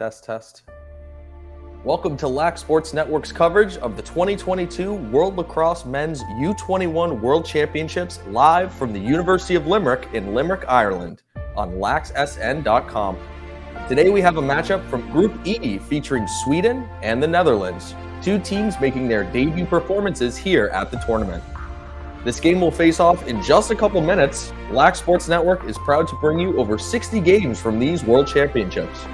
Test. Welcome to Lax Sports Network's coverage of the 2022 World Lacrosse Men's U21 World Championships live from the University of Limerick in Limerick, Ireland on laxsn.com. Today we have a matchup from Group E featuring Sweden and the Netherlands, two teams making their debut performances here at the tournament. This game will face off in just a couple minutes. Lax Sports Network is proud to bring you over 60 games from these World Championships.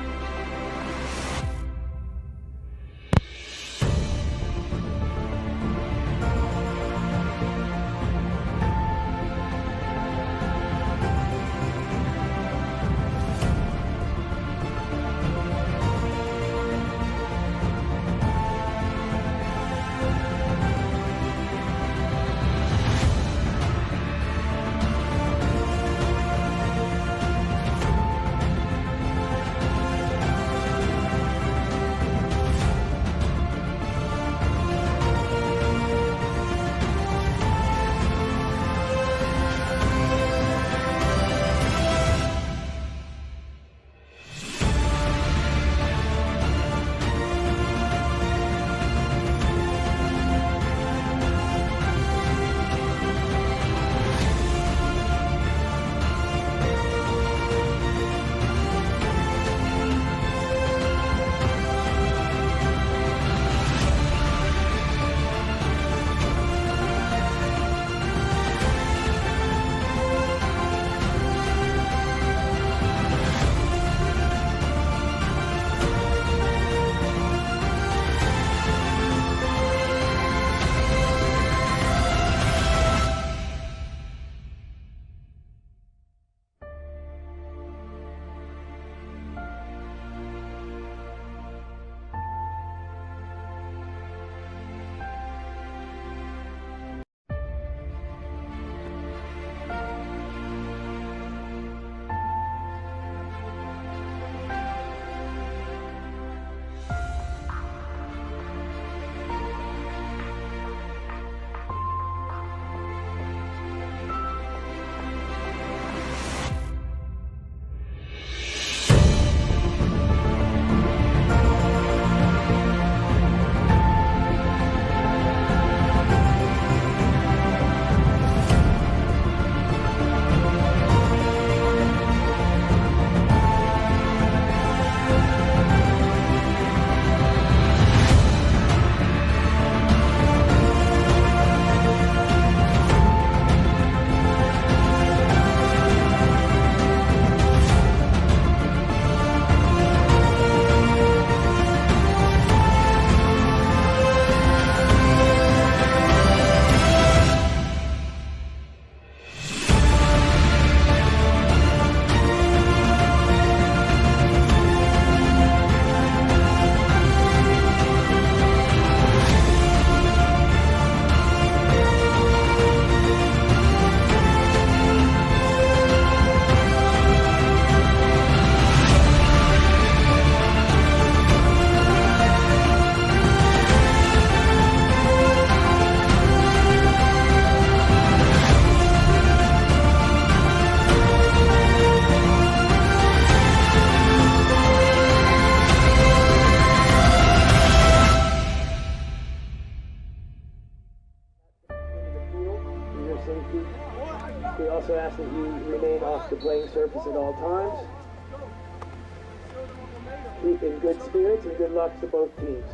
We also ask that you remain off the playing surface at all times. Keep in good spirits and good luck to both teams.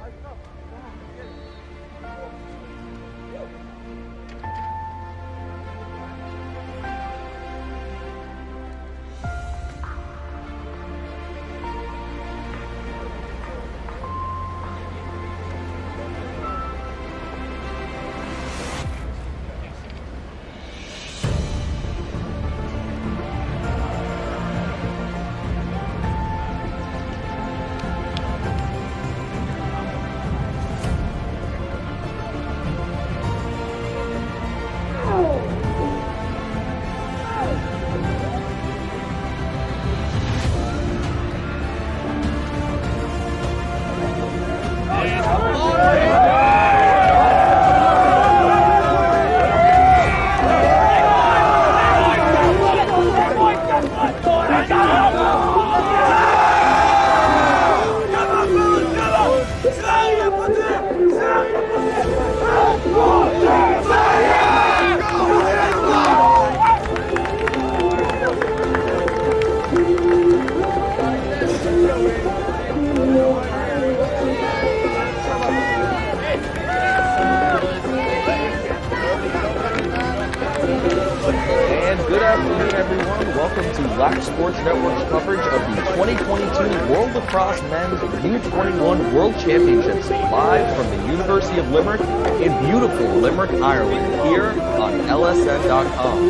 Sports Network's coverage of the 2022 World Lacrosse Men's U21 World Championships live from the University of Limerick in beautiful Limerick, Ireland, here on LSN.com.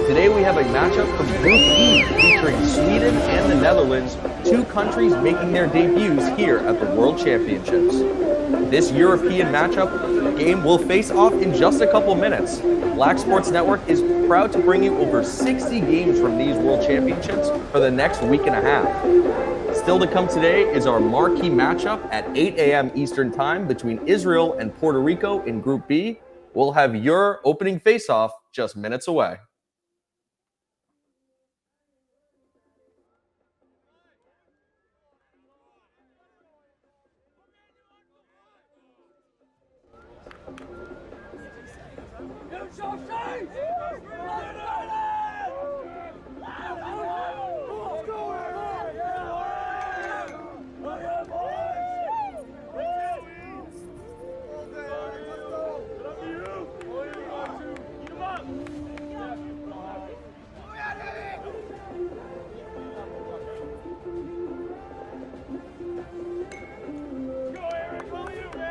Today we have a matchup from Group E featuring Sweden and the Netherlands, two countries making their debuts here at the World Championships. This European matchup game will face off in just a couple minutes. Lax Sports Network is proud to bring you over 60 games from these World Championships for the next week and a half. Still to come today is our marquee matchup at 8 a.m. Eastern Time between Israel and Puerto Rico in Group B. We'll have your opening face-off just minutes away.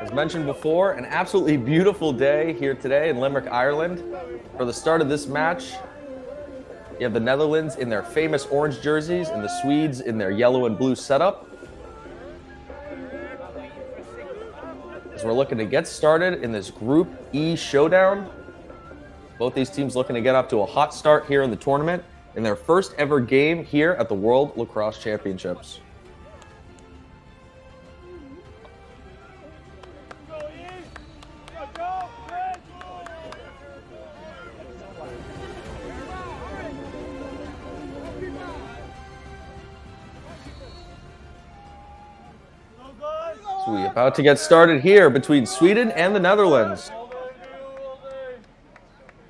As mentioned before, an absolutely beautiful day here today in Limerick, Ireland. For the start of this match, you have the Netherlands in their famous orange jerseys and the Swedes in their yellow and blue setup. As we're looking to get started in this Group E showdown, both these teams looking to get up to a hot start here in the tournament in their first ever game here at the World Lacrosse Championships. So we're about to get started here between Sweden and the Netherlands.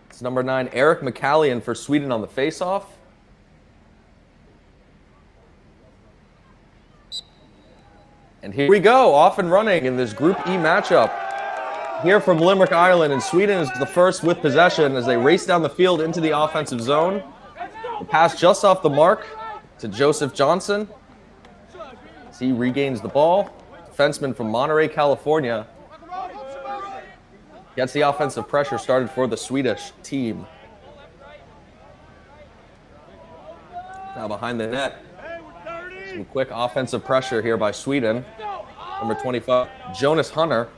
It's number 9, Eric McCallion for Sweden on the faceoff. And here we go, off and running in this Group E matchup. Here from Limerick, Ireland, and Sweden is the first with possession as they race down the field into the offensive zone. The pass just off the mark to Joseph Johnson as he regains the ball. Defenseman from Monterey, California, gets the offensive pressure started for the Swedish team. Now behind the net, some quick offensive pressure here by Sweden. Number 25, Jonas Hunter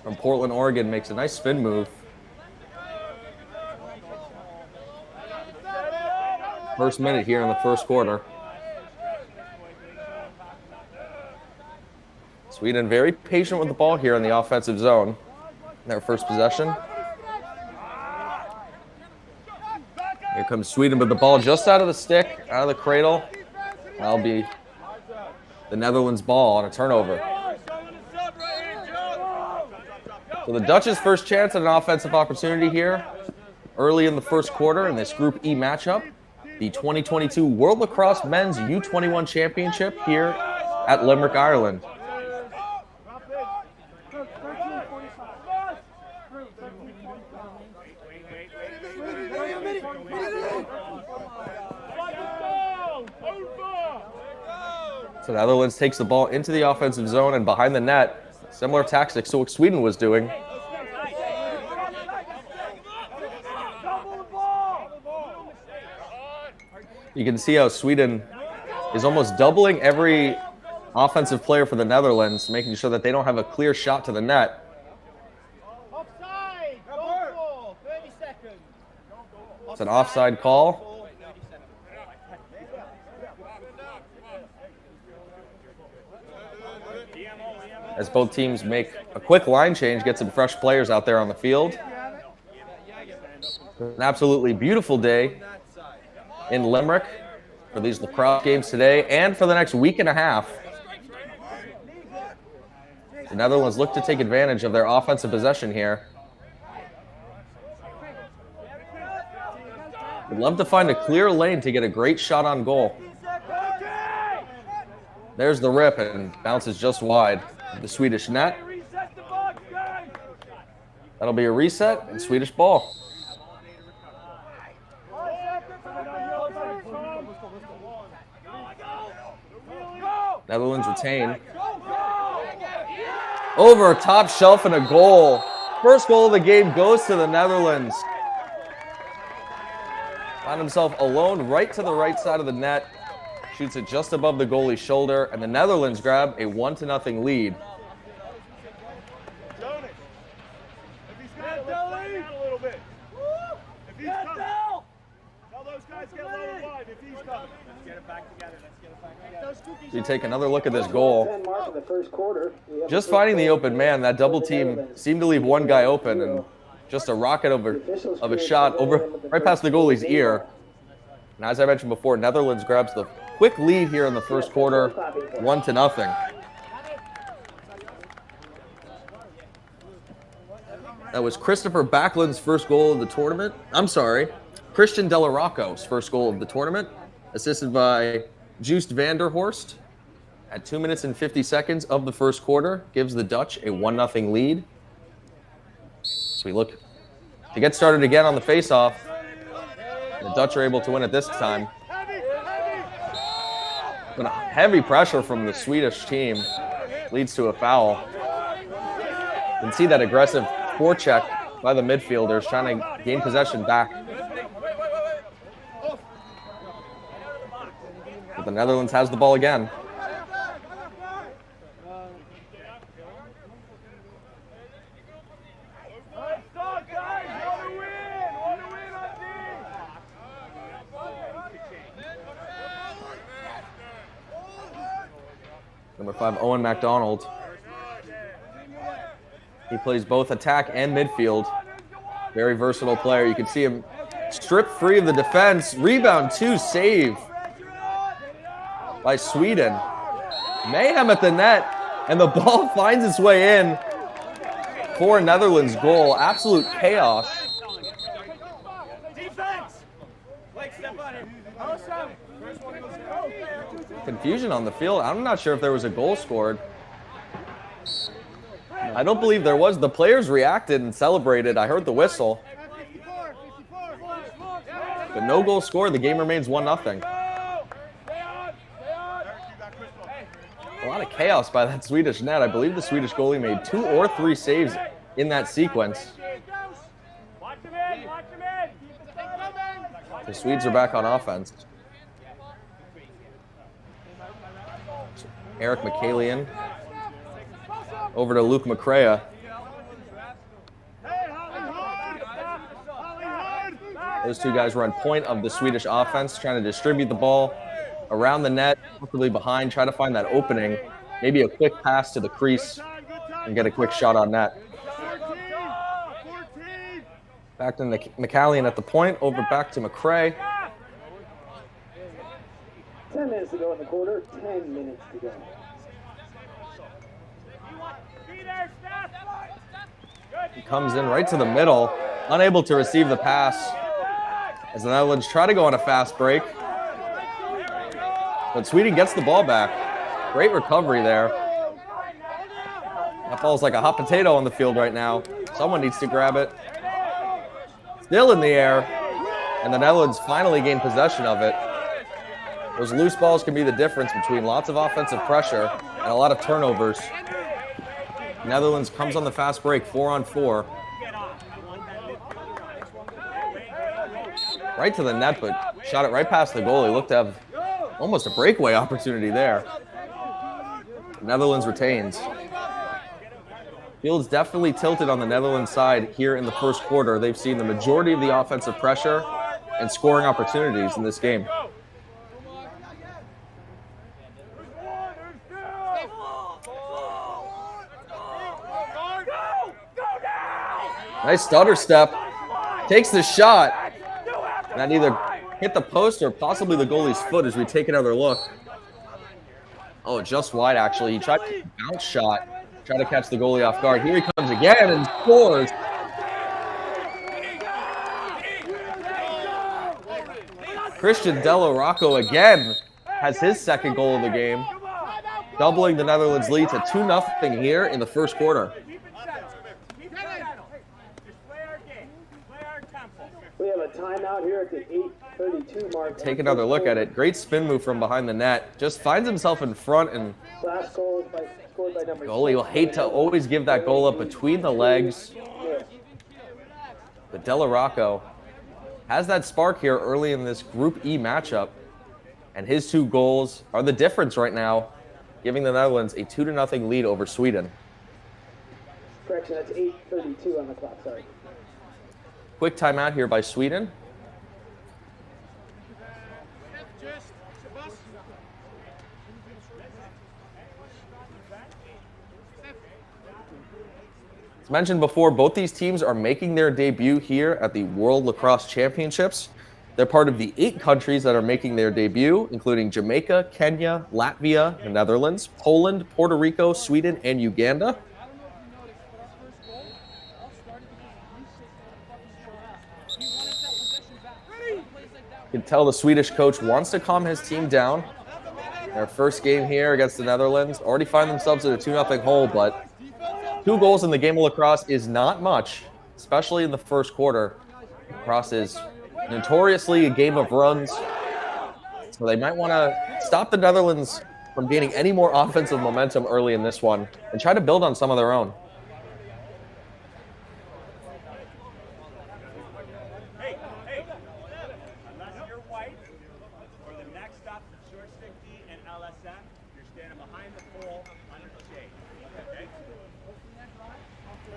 from Portland, Oregon, makes a nice spin move. First minute here in the first quarter. Sweden very patient with the ball here in the offensive zone. Their first possession. Here comes Sweden with the ball just out of the stick, out of the cradle. That'll be the Netherlands ball on a turnover. So the Dutch's first chance at an offensive opportunity here early in the first quarter in this Group E matchup. The 2022 World Lacrosse Men's U21 Championship here at Limerick, Ireland. So the Netherlands takes the ball into the offensive zone and behind the net. Similar tactics to what Sweden was doing. You can see how Sweden is almost doubling every offensive player for the Netherlands, making sure that they don't have a clear shot to the net. It's an offside call. As both teams make a quick line change, get some fresh players out there on the field. An absolutely beautiful day in Limerick for these lacrosse games today and for the next week and a half. The Netherlands look to take advantage of their offensive possession here. Would love to find a clear lane to get a great shot on goal. There's the rip and bounces just wide. The Swedish net. That'll be a reset and Swedish ball. Netherlands retain. Over top shelf and a goal. First goal of the game goes to the Netherlands. Found himself alone right to the right side of the net. Shoots it just above the goalie's shoulder, and the Netherlands grab a 1-0 lead. You take another look at this goal. Just finding the open man, that double team seemed to leave one guy open, and just a rocket of a shot over right past the goalie's ear. And as I mentioned before, Netherlands grabs the quick lead here in the first quarter, 1-0. That was Christopher Backlund's first goal of the tournament. I'm sorry, Christian Delarocco's first goal of the tournament, assisted by Joost van der Horst at 2 minutes and 50 seconds of the first quarter, gives the Dutch a 1-0 lead. So we look to get started again on the faceoff. The Dutch are able to win it this time. But heavy pressure from the Swedish team leads to a foul. You can see that aggressive forecheck by the midfielders trying to gain possession back. But the Netherlands has the ball again. Number 5, Owen MacDonald. He plays both attack and midfield. Very versatile player. You can see him strip free of the defense. Rebound 2, save by Sweden. Mayhem at the net, and the ball finds its way in for a Netherlands goal. Absolute chaos. Confusion on the field. I'm not sure if there was a goal scored. I don't believe there was. The players reacted and celebrated. I heard the whistle. But no goal scored. The game remains 1-0. A lot of chaos by that Swedish net. I believe the Swedish goalie made 2 or 3 saves in that sequence. The Swedes are back on offense. Eric McCallion over to Luke McCrea. Those two guys were on point of the Swedish offense, trying to distribute the ball around the net, comfortably behind, try to find that opening, maybe a quick pass to the crease and get a quick shot on net. Back to McCallion at the point, over back to McCrea. 10 minutes to go in the quarter, 10 minutes to go. He comes in right to the middle, unable to receive the pass as the Netherlands try to go on a fast break. But Sweden gets the ball back. Great recovery there. That ball's like a hot potato on the field right now. Someone needs to grab it. Still in the air, and the Netherlands finally gain possession of it. Those loose balls can be the difference between lots of offensive pressure and a lot of turnovers. Netherlands comes on the fast break, 4-on-4. Right to the net, but shot it right past the goalie. Looked to have almost a breakaway opportunity there. Netherlands retains. Field's definitely tilted on the Netherlands side here in the first quarter. They've seen the majority of the offensive pressure and scoring opportunities in this game. Nice stutter step. Takes the shot. And that either hit the post or possibly the goalie's foot as we take another look. Oh, just wide, actually. He tried a bounce shot. Tried to catch the goalie off guard. Here he comes again and scores. Christian Delarocco again has his second goal of the game, doubling the Netherlands' lead to 2-0 here in the first quarter. We have a timeout here at the 8:32 mark. Take another look at it. Great spin move from behind the net. Just finds himself in front, and Last goal is scored by number goalie will hate to always give that goal up between the legs. But Della Rocco has that spark here early in this Group E matchup, and his 2 goals are the difference right now, giving the Netherlands a 2-0 lead over Sweden. Correction, that's 8:32 on the clock, sorry. Quick timeout here by Sweden. As mentioned before, both these teams are making their debut here at the World Lacrosse Championships. They're part of the 8 countries that are making their debut, including Jamaica, Kenya, Latvia, the Netherlands, Poland, Puerto Rico, Sweden, and Uganda. You can tell the Swedish coach wants to calm his team down. Their first game here against the Netherlands. Already find themselves in a 2-0 hole, but 2 goals in the game of lacrosse is not much, especially in the first quarter. Lacrosse is notoriously a game of runs, so they might want to stop the Netherlands from gaining any more offensive momentum early in this one and try to build on some of their own.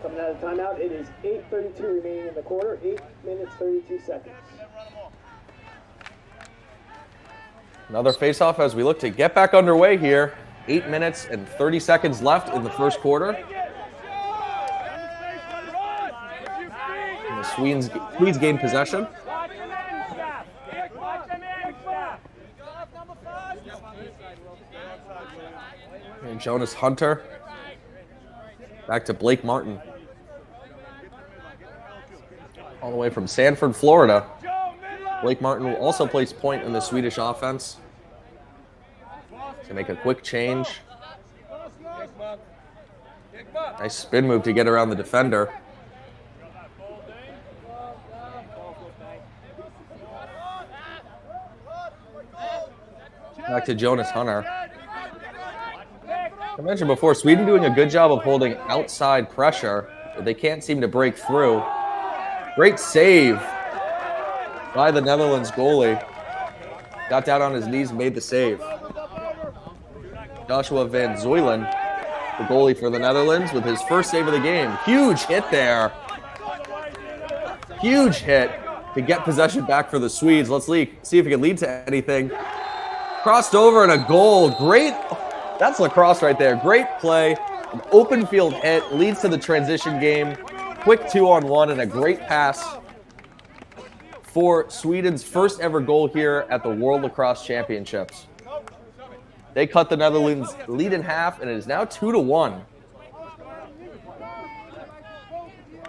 Coming out of timeout, it is 8:32 remaining in the quarter, 8 minutes, 32 seconds. Another face-off as we look to get back underway here. 8 minutes and 30 seconds left in the first quarter. And the Swedes gain possession. And Jonas Hunter. Back to Blake Martin. All the way from Sanford, Florida. Blake Martin will also place point in the Swedish offense to make a quick change. Nice spin move to get around the defender. Back to Jonas Hunter. I mentioned before, Sweden doing a good job of holding outside pressure, but they can't seem to break through. Great save by the Netherlands goalie. Got down on his knees, made the save. Joshua Van Zuylen, the goalie for the Netherlands, with his first save of the game. Huge hit there. Huge hit to get possession back for the Swedes. Let's see if it can lead to anything. Crossed over and a goal. Great. That's lacrosse right there. Great play. An open field hit leads to the transition game. Quick 2-on-1 and a great pass for Sweden's first ever goal here at the World Lacrosse Championships. They cut the Netherlands lead in half, and it is now 2-1.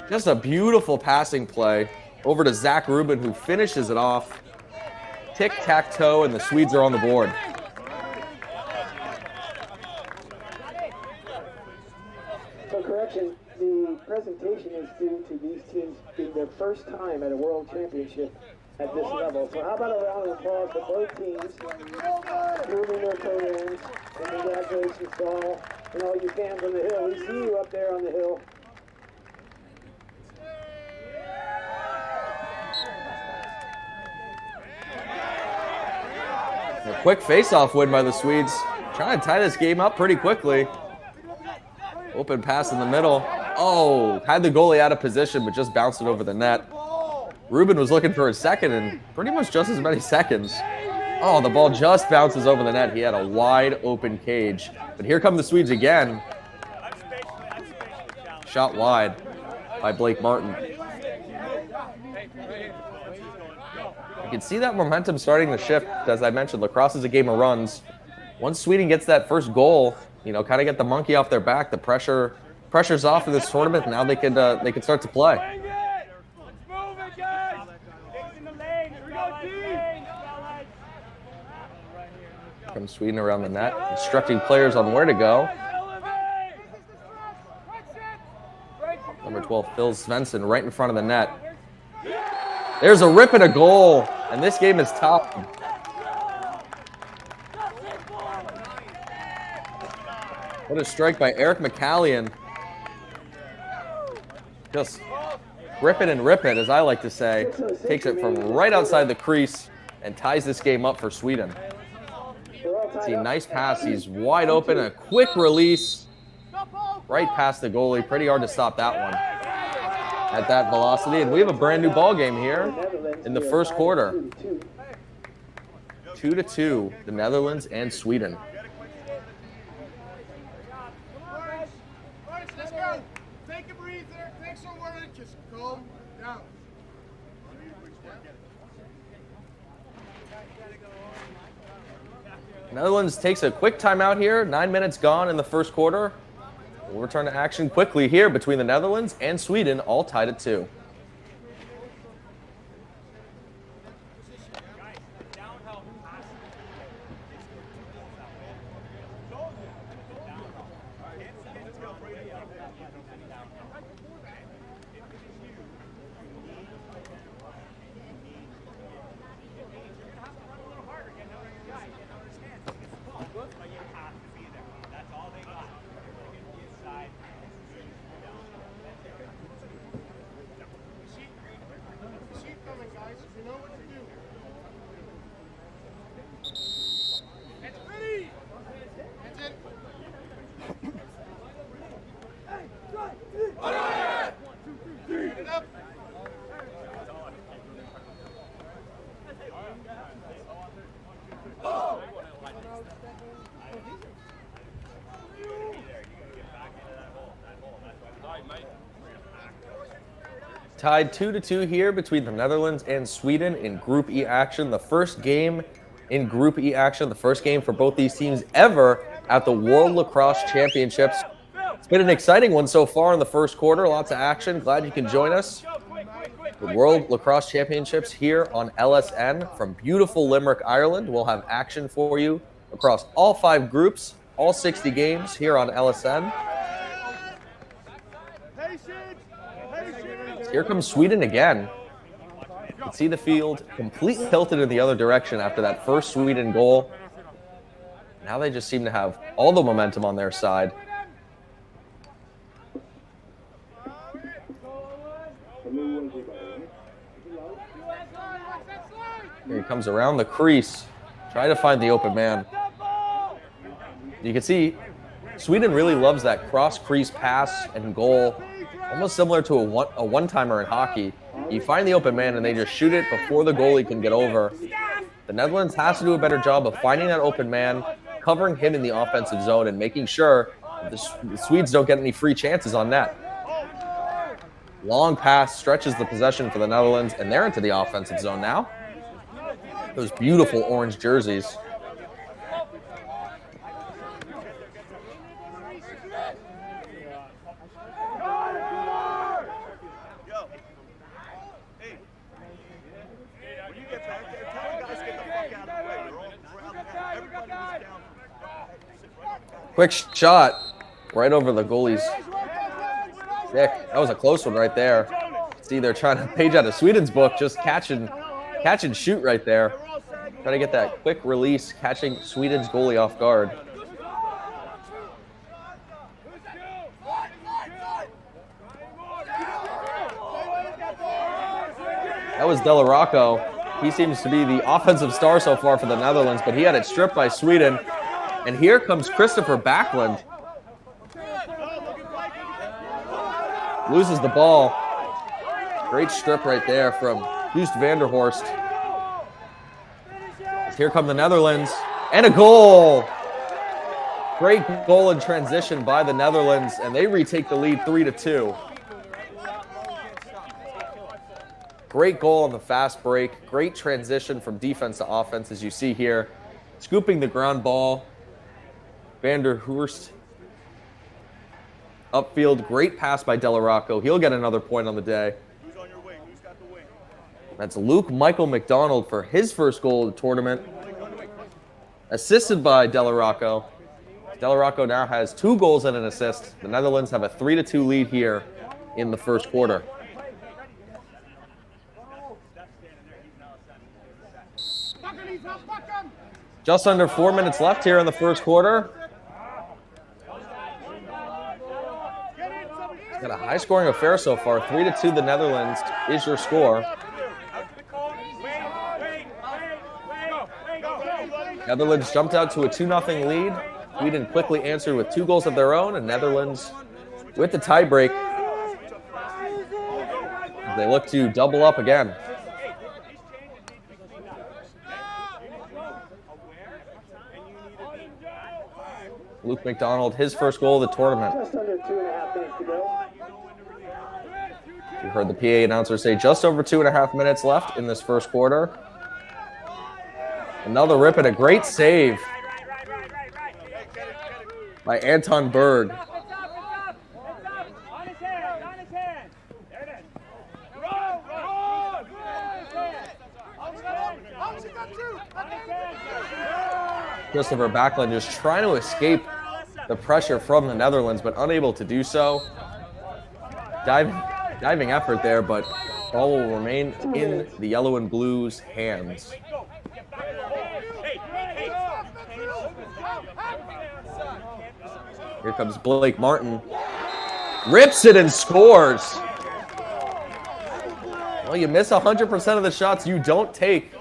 Just a beautiful passing play over to Zach Rubin, who finishes it off. Tic-tac-toe, and the Swedes are on the board. So correction, the presentation is due to these teams being their first time at a World Championship at this level. So how about a round of applause for both teams moving their programs, and congratulations to all and all you fans on the hill. We see you up there on the hill. A quick face-off win by the Swedes. Trying to tie this game up pretty quickly. Open pass in the middle. Oh, had the goalie out of position, but just bounced it over the net. Rubin was looking for a second and pretty much just as many seconds. Oh, the ball just bounces over the net. He had a wide open cage. But here come the Swedes again. Shot wide by Blake Martin. You can see that momentum starting to shift. As I mentioned, lacrosse is a game of runs. Once Sweden gets that first goal, you know, kind of get the monkey off their back, the pressure's off in this tournament. Now they can start to play. From Sweden around the net, instructing players on where to go. Number 12, Phil Svensson, right in front of the net. There's a rip and a goal, And this game is tough. What a strike by Eric McCallion. Just grip it and rip it, as I like to say. Takes it from right outside the crease and ties this game up for Sweden. See, nice pass. He's wide open. A quick release. Right past the goalie. Pretty hard to stop that one at that velocity. And we have a brand new ball game here in the first quarter. 2-2, the Netherlands and Sweden. Let's go. Take a breather. Take some water. Just calm down. Netherlands takes a quick timeout here. 9 minutes gone in the first quarter. We'll return to action quickly here between the Netherlands and Sweden, all tied at 2. Tied 2-2 here between the Netherlands and Sweden in Group E action. The first game in Group E action, the first game for both these teams ever at the World Lacrosse Championships. It's been an exciting one so far in the first quarter. Lots of action. Glad you can join us. The World Lacrosse Championships here on LSN from beautiful Limerick, Ireland. We'll have action for you across all 5 groups, all 60 games here on LSN. Here comes Sweden again. You can see the field completely tilted in the other direction after that first Sweden goal. Now they just seem to have all the momentum on their side. Here he comes around the crease, trying to find the open man. You can see Sweden really loves that cross-crease pass and goal, almost similar to a one-timer in hockey. You find the open man and they just shoot it before the goalie can get over. The Netherlands has to do a better job of finding that open man, covering him in the offensive zone, and making sure the Swedes don't get any free chances on net. Long pass stretches the possession for the Netherlands, and they're into the offensive zone now. Those beautiful orange jerseys. Quick shot right over the goalie's stick. That was a close one right there. See, they're trying to page out of Sweden's book, just catch and shoot right there. Trying to get that quick release, catching Sweden's goalie off guard. That was Delarocco. He seems to be the offensive star so far for the Netherlands, but he had it stripped by Sweden. And here comes Christopher Backlund. Loses the ball. Great strip right there from Gust Vanderhorst. Here come the Netherlands. And a goal! Great goal in transition by the Netherlands, and they retake the lead 3-2. Great goal on the fast break. Great transition from defense to offense, as you see here. Scooping the ground ball. Vanderhorst upfield. Great pass by Delarocco. He'll get another point on the day. Who's on your wing? Who's got the wing? That's Luke Michael McDonald for his first goal of the tournament. Assisted by Delarocco. Delarocco now has 2 goals and an assist. The Netherlands have a 3-2 lead here in the first quarter. Just under 4 minutes left here in the first quarter. It's got a high-scoring affair so far. 3-2, the Netherlands is your score. Netherlands jumped out to a 2-0 lead. Sweden quickly answered with 2 goals of their own, and Netherlands with the tiebreak. They look to double up again. Luke McDonald, his first goal of the tournament. Just under 2.5 minutes to go. You heard the PA announcer say just over 2.5 minutes left in this first quarter. Another rip and a great save by Anton Berg. Christopher Backlund just trying to escape the pressure from the Netherlands, but unable to do so. Diving effort there, but ball will remain in the yellow and blues' hands. Here comes Blake Martin. Rips it and scores. Well, you miss 100% of the shots you don't take.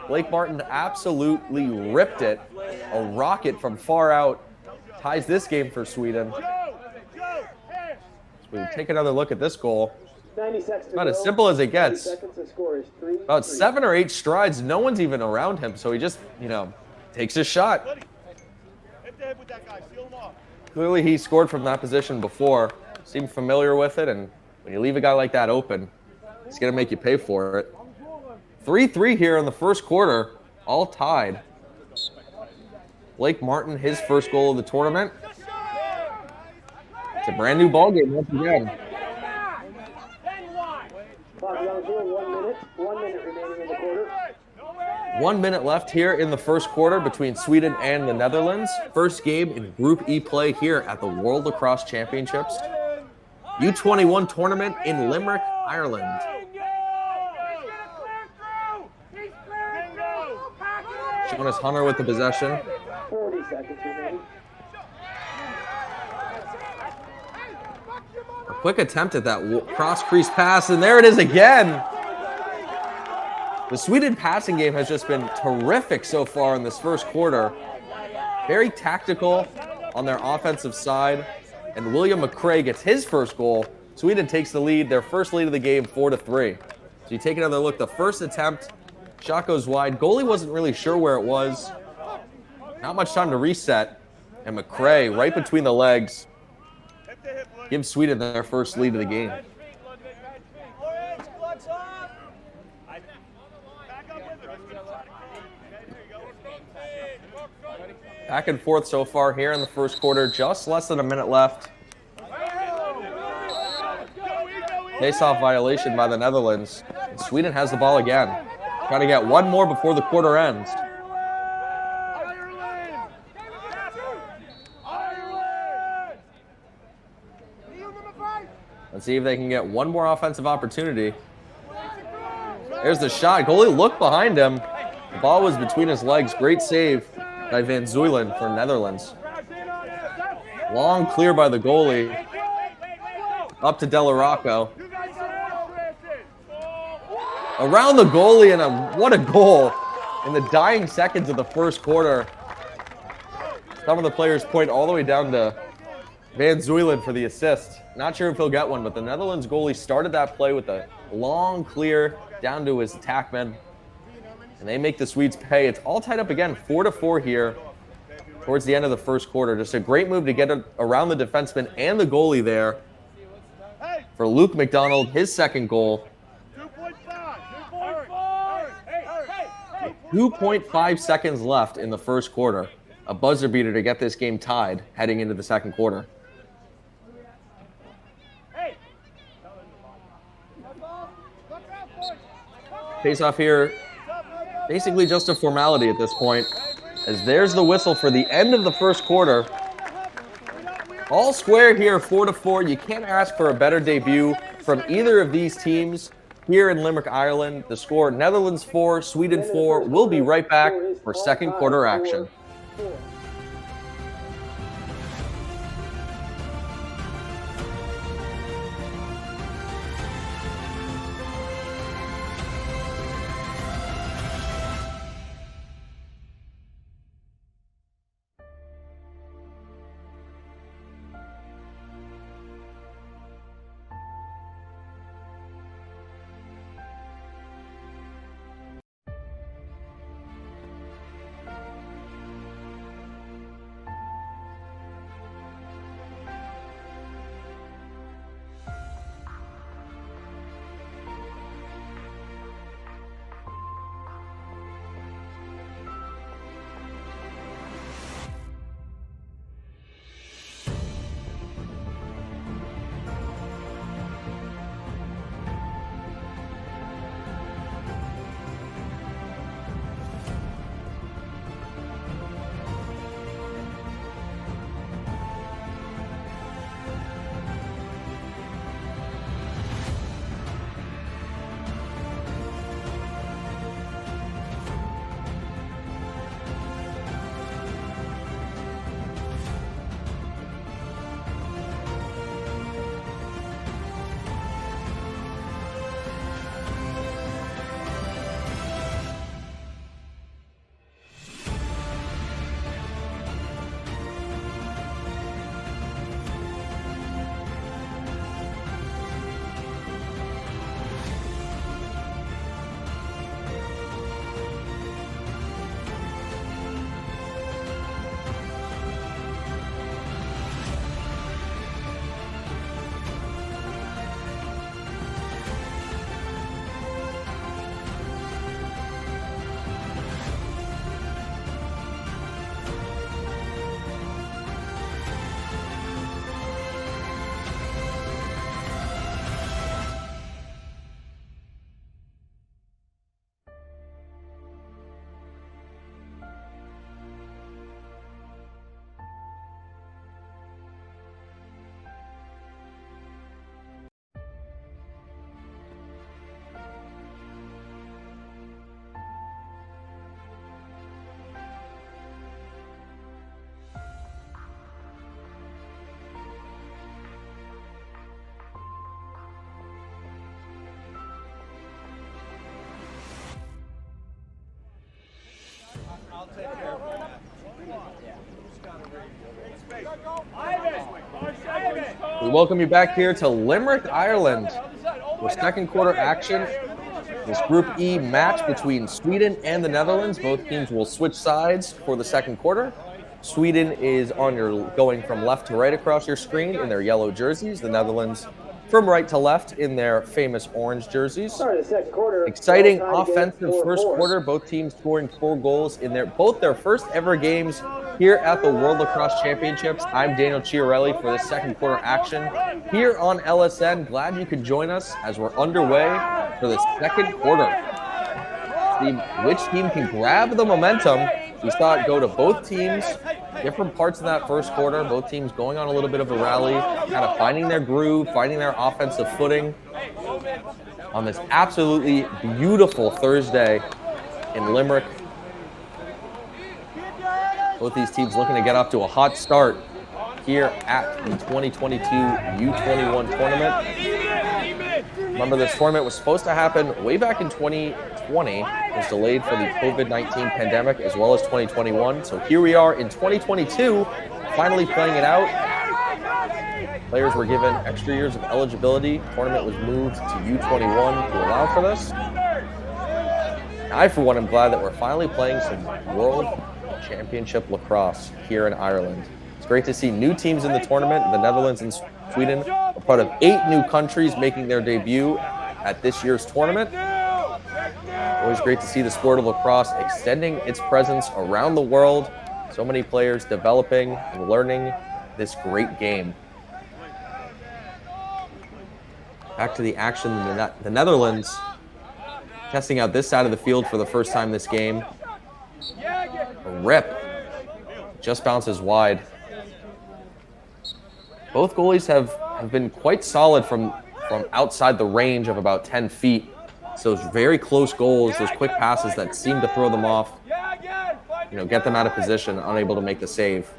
Blake Martin absolutely ripped it. A rocket from far out ties this game for Sweden. So we take another look at this goal. About as simple as it gets. About 7 or 8 strides. No one's even around him, so he just, takes his shot. Clearly he scored from that position before. Seemed familiar with it, and when you leave a guy like that open, it's going to make you pay for it. 3-3 here in the first quarter, all tied. Blake Martin, his first goal of the tournament. It's a brand new ball game once again. 1 minute remaining in the quarter. 1 minute left here in the first quarter between Sweden and the Netherlands. First game in Group E play here at the World Lacrosse Championships. U21 tournament in Limerick, Ireland. Jonas Hunter with the possession. 40 seconds remaining. A quick attempt at that cross-crease pass, and there it is again. The Sweden passing game has just been terrific so far in this first quarter. Very tactical on their offensive side, and William McCrae gets his first goal. Sweden takes the lead, their first lead of the game, 4-3. So you take another look. The first attempt, shot goes wide. Goalie wasn't really sure where it was. Not much time to reset, and McCrae right between the legs gives Sweden their first lead of the game. Back and forth so far here in the first quarter, just less than a minute left. Face-off violation by the Netherlands. And Sweden has the ball again. Trying to get one more before the quarter ends. Let's see if they can get one more offensive opportunity. There's the shot. Goalie looked behind him. The ball was between his legs. Great save by Van Zuylen for Netherlands. Long clear by the goalie. Up to Delarocco. Around the goalie, and what a goal in the dying seconds of the first quarter. Some of the players point all the way down to Van Zuylen for the assist. Not sure if he'll get one, but the Netherlands goalie started that play with a long clear down to his attackman. And they make the Swedes pay. It's all tied up again, 4-4 here towards the end of the first quarter. Just a great move to get around the defenseman and the goalie there for Luke McDonald, his second goal. 2.5 seconds left in the first quarter. A buzzer beater to get this game tied heading into the second quarter. Face off here, basically just a formality at this point, as there's the whistle for the end of the first quarter. All square here, 4-4. You can't ask for a better debut from either of these teams. here in Limerick, Ireland. The score, Netherlands 4, Sweden 4. We'll be right back for second quarter action. We welcome you back here to Limerick, Ireland, for second quarter action. This Group E match between Sweden and the Netherlands. Both teams will switch sides for the second quarter. Sweden is going from left to right across your screen in their yellow jerseys. The Netherlands from right to left in their famous orange jerseys. Exciting offensive first quarter. Both teams scoring 4 goals in both their first ever games here at the World Lacrosse Championships. I'm Daniel Chiarelli for the second quarter action here on LSN. Glad you could join us as we're underway for the second quarter. See which team can grab the momentum. We saw it go to both teams, different parts of that first quarter. Both teams going on a little bit of a rally, kind of finding their groove, finding their offensive footing on this absolutely beautiful Thursday in Limerick. Both these teams looking to get off to a hot start here at the 2022 U21 tournament. Remember, this tournament was supposed to happen way back in 2020. It was delayed for the COVID-19 pandemic, as well as 2021. So here we are in 2022, finally playing it out. Players were given extra years of eligibility. The tournament was moved to U21 to allow for this. I, for one, am glad that we're finally playing some World Championship lacrosse here in Ireland. It's great to see new teams in the tournament. The Netherlands and Sweden are part of 8 new countries making their debut at this year's tournament. Always great to see the sport of lacrosse extending its presence around the world. So many players developing and learning this great game. Back to the action. The Netherlands testing out this side of the field for the first time this game. A rip. Just bounces wide. Both goalies have been quite solid from outside the range of about 10 feet It's those very close goals, those quick passes that seem to throw them off, get them out of position, unable to make the save.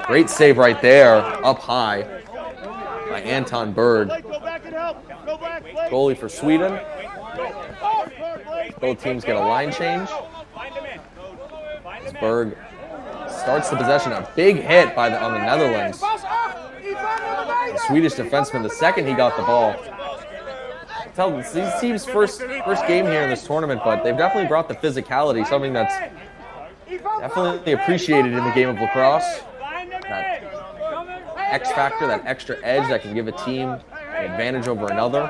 Great save right there, up high by Anton Berg. Goalie for Sweden. Both teams get a line change. As Berg starts the possession, a big hit on the Netherlands. The Swedish defenseman, the second he got the ball. Tell these teams' first game here in this tournament, but they've definitely brought the physicality, something that's definitely appreciated in the game of lacrosse. That X factor, that extra edge that can give a team an advantage over another.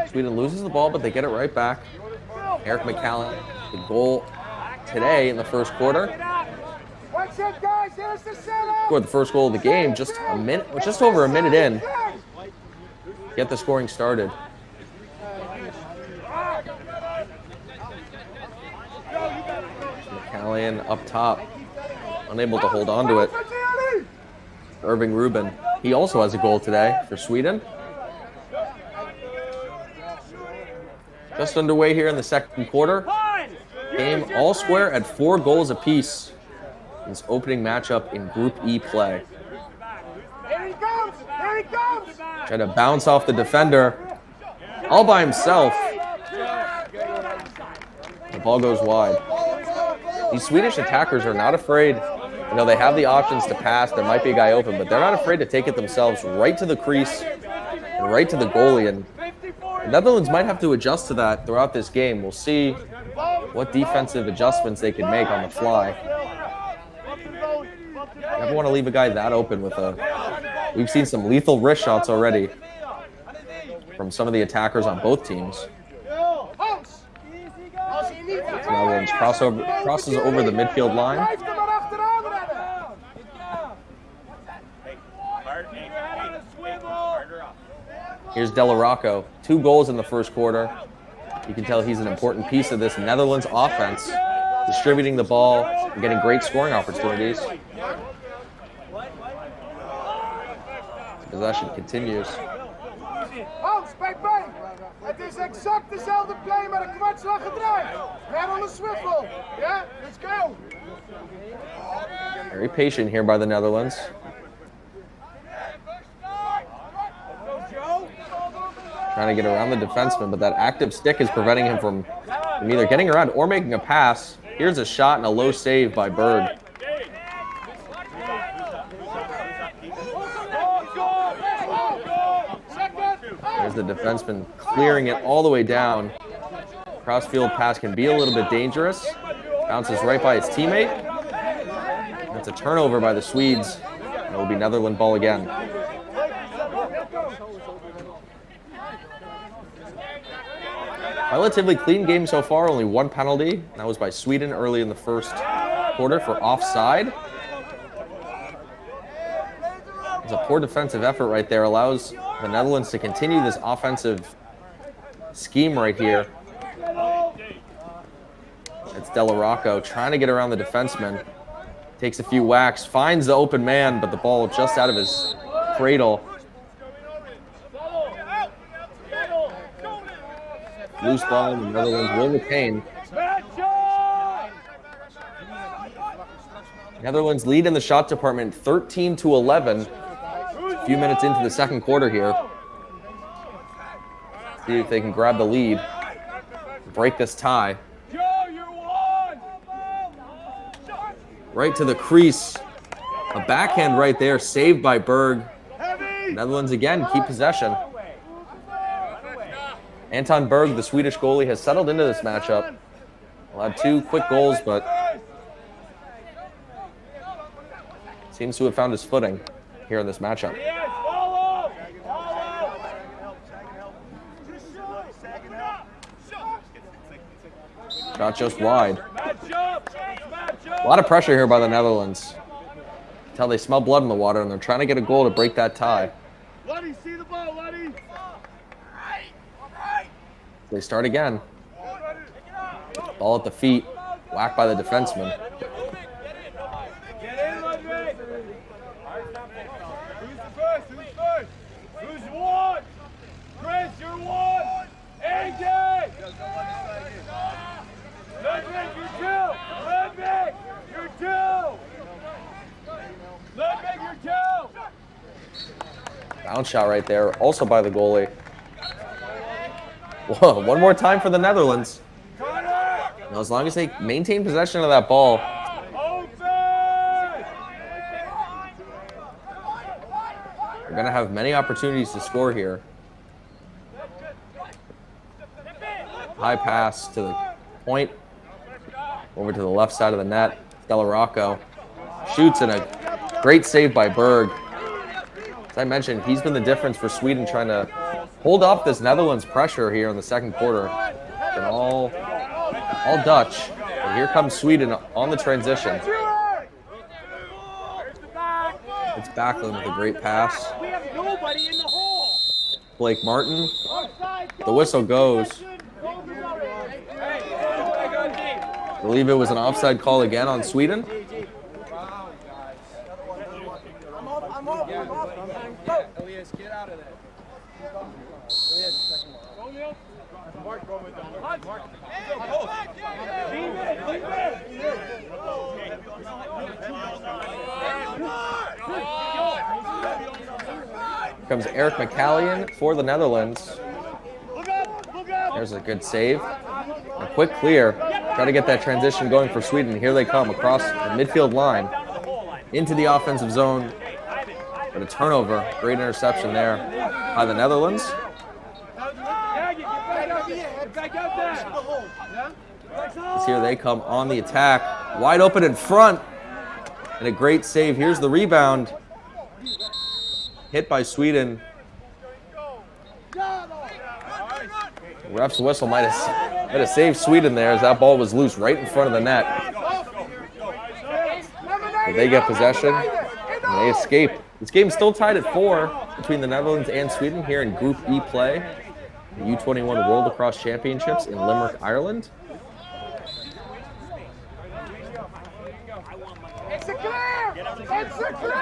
Sweden loses the ball, but they get it right back. Eric McCallum, the goal today in the first quarter. Scored the first goal of the game just over a minute in. Get the scoring started. McCallion up top, unable to hold on to it. Irving Rubin, he also has a goal today for Sweden. Just underway here in the second quarter. Game all square at 4 goals apiece. This opening matchup in Group E play. Here he comes! Here he comes! Tried to bounce off the defender all by himself. The ball goes wide. These Swedish attackers are not afraid. They have the options to pass. There might be a guy open, but they're not afraid to take it themselves right to the crease and right to the goalie. And the Netherlands might have to adjust to that throughout this game. We'll see what defensive adjustments they can make on the fly. Never want to leave a guy that open with a... We've seen some lethal wrist shots already from some of the attackers on both teams. Netherlands crosses over the midfield line. Here's Delarocco. 2 goals in the first quarter. You can tell he's an important piece of this Netherlands offense, distributing the ball and getting great scoring opportunities. Possession continues. Hans, kijk bij! Het is exact dezelfde play met een kwartslag gedraaid. Head on a swivel. Yeah, let's go. Very patient here by the Netherlands. Trying to get around the defenseman, but that active stick is preventing him from either getting around or making a pass. Here's a shot and a low save by Berg. There's the defenseman clearing it all the way down. Cross-field pass can be a little bit dangerous. Bounces right by his teammate. That's a turnover by the Swedes. And it will be Netherlands ball again. Relatively clean game so far, only 1 penalty. That was by Sweden early in the first quarter for offside. It's a poor defensive effort right there. Allows the Netherlands to continue this offensive scheme right here. It's Delarocco trying to get around the defenseman. Takes a few whacks, finds the open man, but the ball just out of his cradle. Loose ball, the Netherlands will retain. Netherlands lead in the shot department 13-11. A few minutes into the second quarter here. See if they can grab the lead, break this tie. Right to the crease. A backhand right there, saved by Berg. Netherlands again keep possession. Anton Berg, the Swedish goalie, has settled into this matchup. Allowed 2 quick goals, but seems to have found his footing here in this matchup. Shot just wide. A lot of pressure here by the Netherlands. Until they smell blood in the water, and they're trying to get a goal to break that tie. Letty, see the ball, Letty. They start again. Ball at the feet, whacked by the defenseman. Bounce shot right there, also by the goalie. Whoa, one more time for the Netherlands. Now, as long as they maintain possession of that ball, they're going to have many opportunities to score here. High pass to the point, over to the left side of the net. Delarocco shoots, and a great save by Berg. As I mentioned, he's been the difference for Sweden trying to hold off this Netherlands pressure here in the second quarter. And all Dutch. And here comes Sweden on the transition. It's Backlund with a great pass. Blake Martin. The whistle goes. I believe it was an offside call again on Sweden. Elias, get out of there. Here comes Eric McCallion for the Netherlands. There's a good save. A quick clear. Try to get that transition going for Sweden. Here they come across the midfield line into the offensive zone. But a turnover. Great interception there by the Netherlands. As here they come on the attack. Wide open in front. And a great save. Here's the rebound. Hit by Sweden. Ref's whistle might have saved Sweden there as that ball was loose right in front of the net. But they get possession and they escape. This game's still tied at 4 between the Netherlands and Sweden here in Group E play. The U21 World Lacrosse Championships in Limerick, Ireland. It's a clear! It's a clear!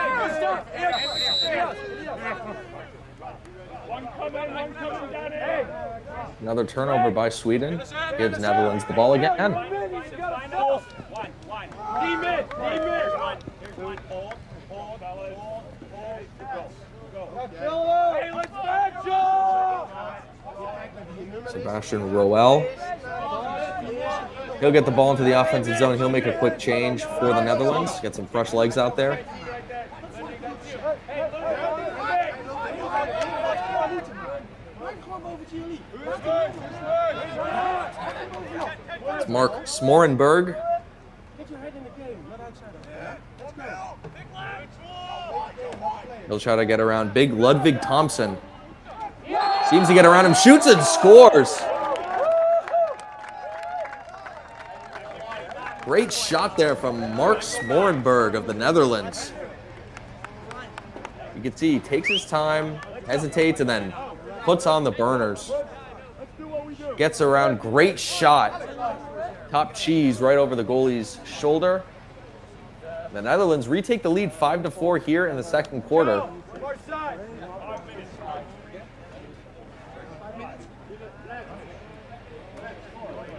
Another turnover by Sweden. Gives Netherlands the ball again. Sebastian Roel. He'll get the ball into the offensive zone. He'll make a quick change for the Netherlands. Get some fresh legs out there. It's Mark Smorenberg. He'll try to get around big Ludwig Thompson. Seems to get around him, shoots and scores. Great shot there from Mark Smorenberg of the Netherlands. You can see he takes his time, hesitates, and then puts on the burners. Gets around, great shot. Top cheese right over the goalie's shoulder. The Netherlands retake the lead 5-4 here in the second quarter.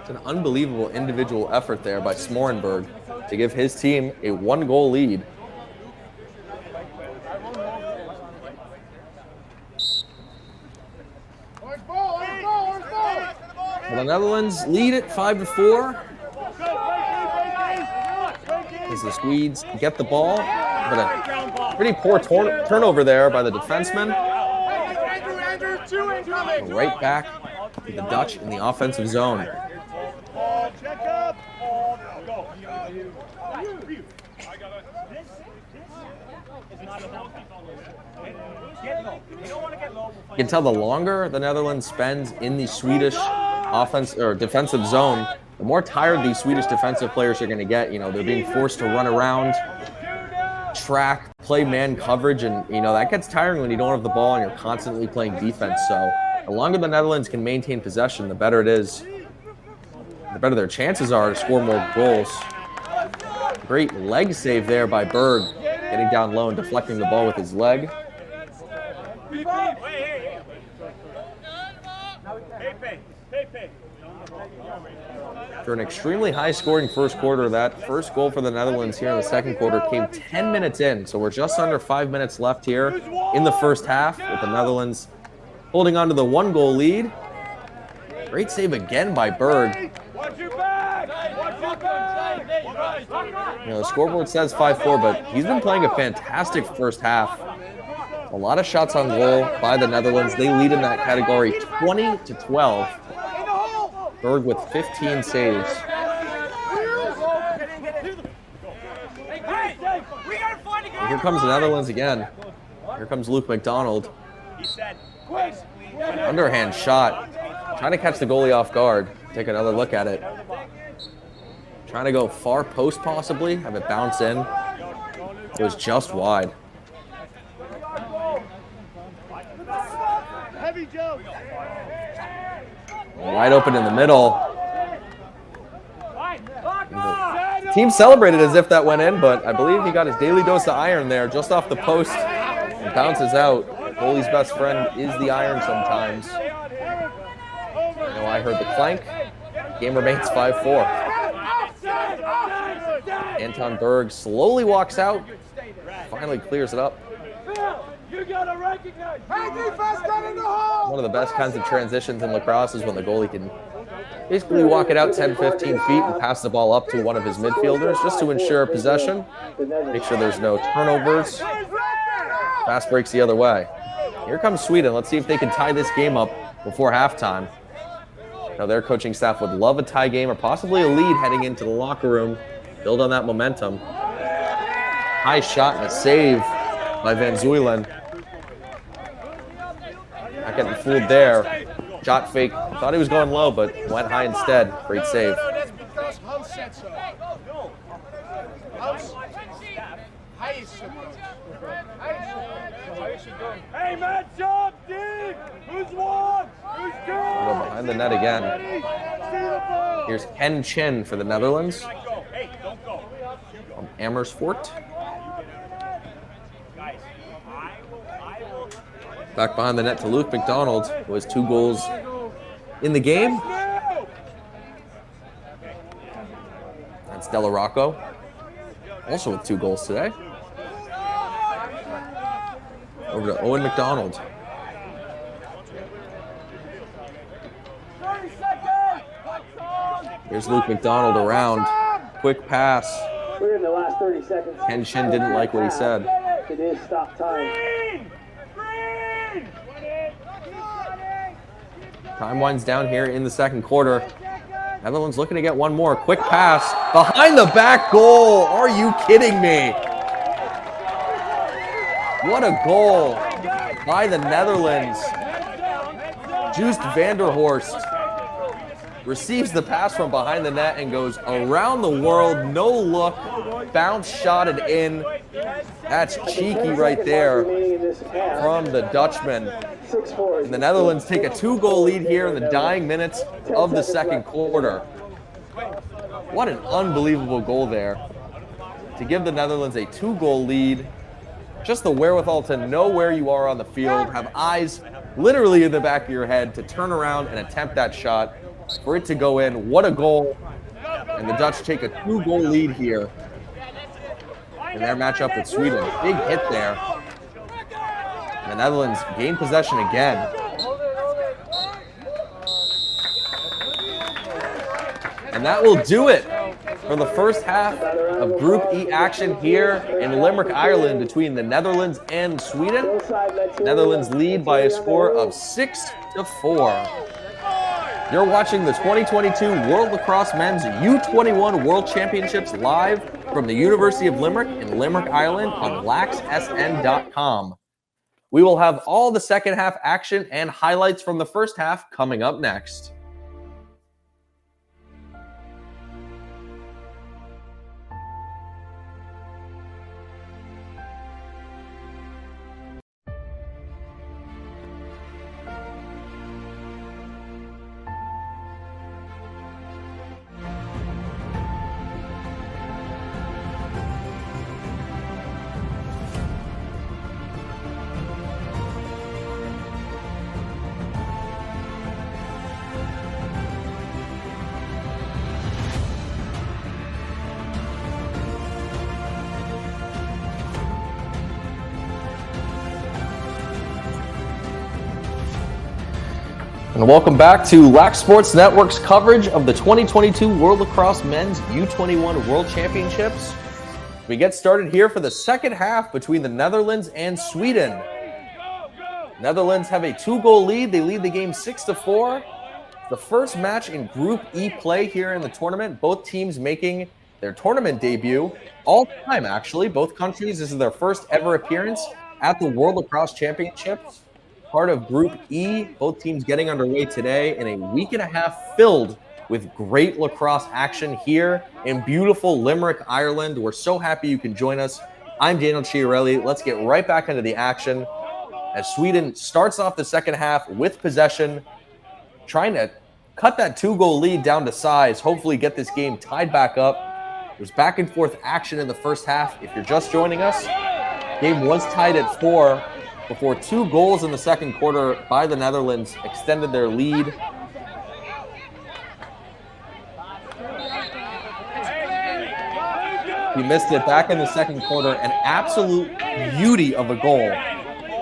It's an unbelievable individual effort there by Smorenberg to give his team a 1-goal lead. Well, the Netherlands lead it 5-4. As the Swedes get the ball, but a pretty poor turnover there by the defenseman. Right back to the Dutch in the offensive zone. You can tell the longer the Netherlands spends in the Swedish offense or defensive zone, the more tired these Swedish defensive players are going to get. You know, they're being forced to run around, track, play man coverage, and you know that gets tiring when you don't have the ball and you're constantly playing defense. So the longer the Netherlands can maintain possession, the better it is. The better their chances are to score more goals. Great leg save there by Berg, getting down low and deflecting the ball with his leg. After an extremely high-scoring first quarter, that first goal for the Netherlands here in the second quarter came 10 minutes in. So we're just under 5 minutes left here in the first half with the Netherlands holding on to the 1-goal lead. Great save again by Berg. You know, the scoreboard says 5-4, but he's been playing a fantastic first half. A lot of shots on goal by the Netherlands. They lead in that category 20-12. Berg with 15 saves. And here comes the Netherlands again. Here comes Luke McDonald. An underhand shot. Trying to catch the goalie off guard. Take another look at it. Trying to go far post possibly. Have it bounce in. It was just wide. Wide open in the middle. The team celebrated as if that went in, but I believe he got his daily dose of iron there just off the post and bounces out. Goalie's best friend is the iron sometimes. I know I heard the clank. Game remains 5-4. Anton Berg slowly walks out, finally clears it up. One of the best kinds of transitions in lacrosse is when the goalie can basically walk it out 10-15 feet and pass the ball up to one of his midfielders just to ensure possession, make sure there's no turnovers. Fast breaks the other way. Here comes Sweden. Let's see if they can tie this game up before halftime. Now their coaching staff would love a tie game or possibly a lead heading into the locker room. Build on that momentum. High shot and a save by Van Zuylen. Not getting fooled there. Shot fake. Thought he was going low, but went high instead. Great save. Hey, man, jump, dig! Who's one? Who's two? Go behind the net again. Here's Ken Chin for the Netherlands. From Amersfoort. Back behind the net to Luke McDonald, who has 2 goals in the game. That's Della Rocco, also with 2 goals today. Over to Owen McDonald. Here's Luke McDonald around. Quick pass. We're in the last 30 seconds. Ken Shin didn't like what he said. It is stop time. Time winds down here in the second quarter. Netherlands looking to get one more. Quick pass. Behind the back goal. Are you kidding me? What a goal by the Netherlands. Joost van der Horst receives the pass from behind the net and goes around the world. No look. Bounce shotted in. That's cheeky right there from the Dutchman. And the Netherlands take a 2-goal lead here in the dying minutes of the second quarter. What an unbelievable goal there to give the Netherlands a 2-goal lead. Just the wherewithal to know where you are on the field, have eyes literally in the back of your head to turn around and attempt that shot, for it to go in. What a goal. And the Dutch take a 2-goal lead here in their matchup with Sweden. Big hit there. The Netherlands gain possession again. And that will do it for the first half of Group E action here in Limerick, Ireland between the Netherlands and Sweden. Netherlands lead by a score of 6-4. You're watching the 2022 World Lacrosse Men's U21 World Championships live from the University of Limerick in Limerick, Ireland on laxsn.com. We will have all the second half action and highlights from the first half coming up next. And welcome back to Lax Sports Network's coverage of the 2022 World Lacrosse Men's U21 World Championships. We get started here for the second half between the Netherlands and Sweden. Netherlands have a 2-goal lead. They lead the game 6-4. The first match in Group E play here in the tournament. Both teams making their tournament debut all time, actually. Both countries, this is their first ever appearance at the World Lacrosse Championships. Part of Group E, both teams getting underway today in a week and a half filled with great lacrosse action here in beautiful Limerick, Ireland. We're so happy you can join us. I'm Daniel Chiarelli. Let's get right back into the action as Sweden starts off the second half with possession, trying to cut that 2-goal lead down to size, hopefully get this game tied back up. There's back and forth action in the first half. If you're just joining us, game was tied at 4 before 2 goals in the second quarter by the Netherlands extended their lead. He missed it back in the second quarter. An absolute beauty of a goal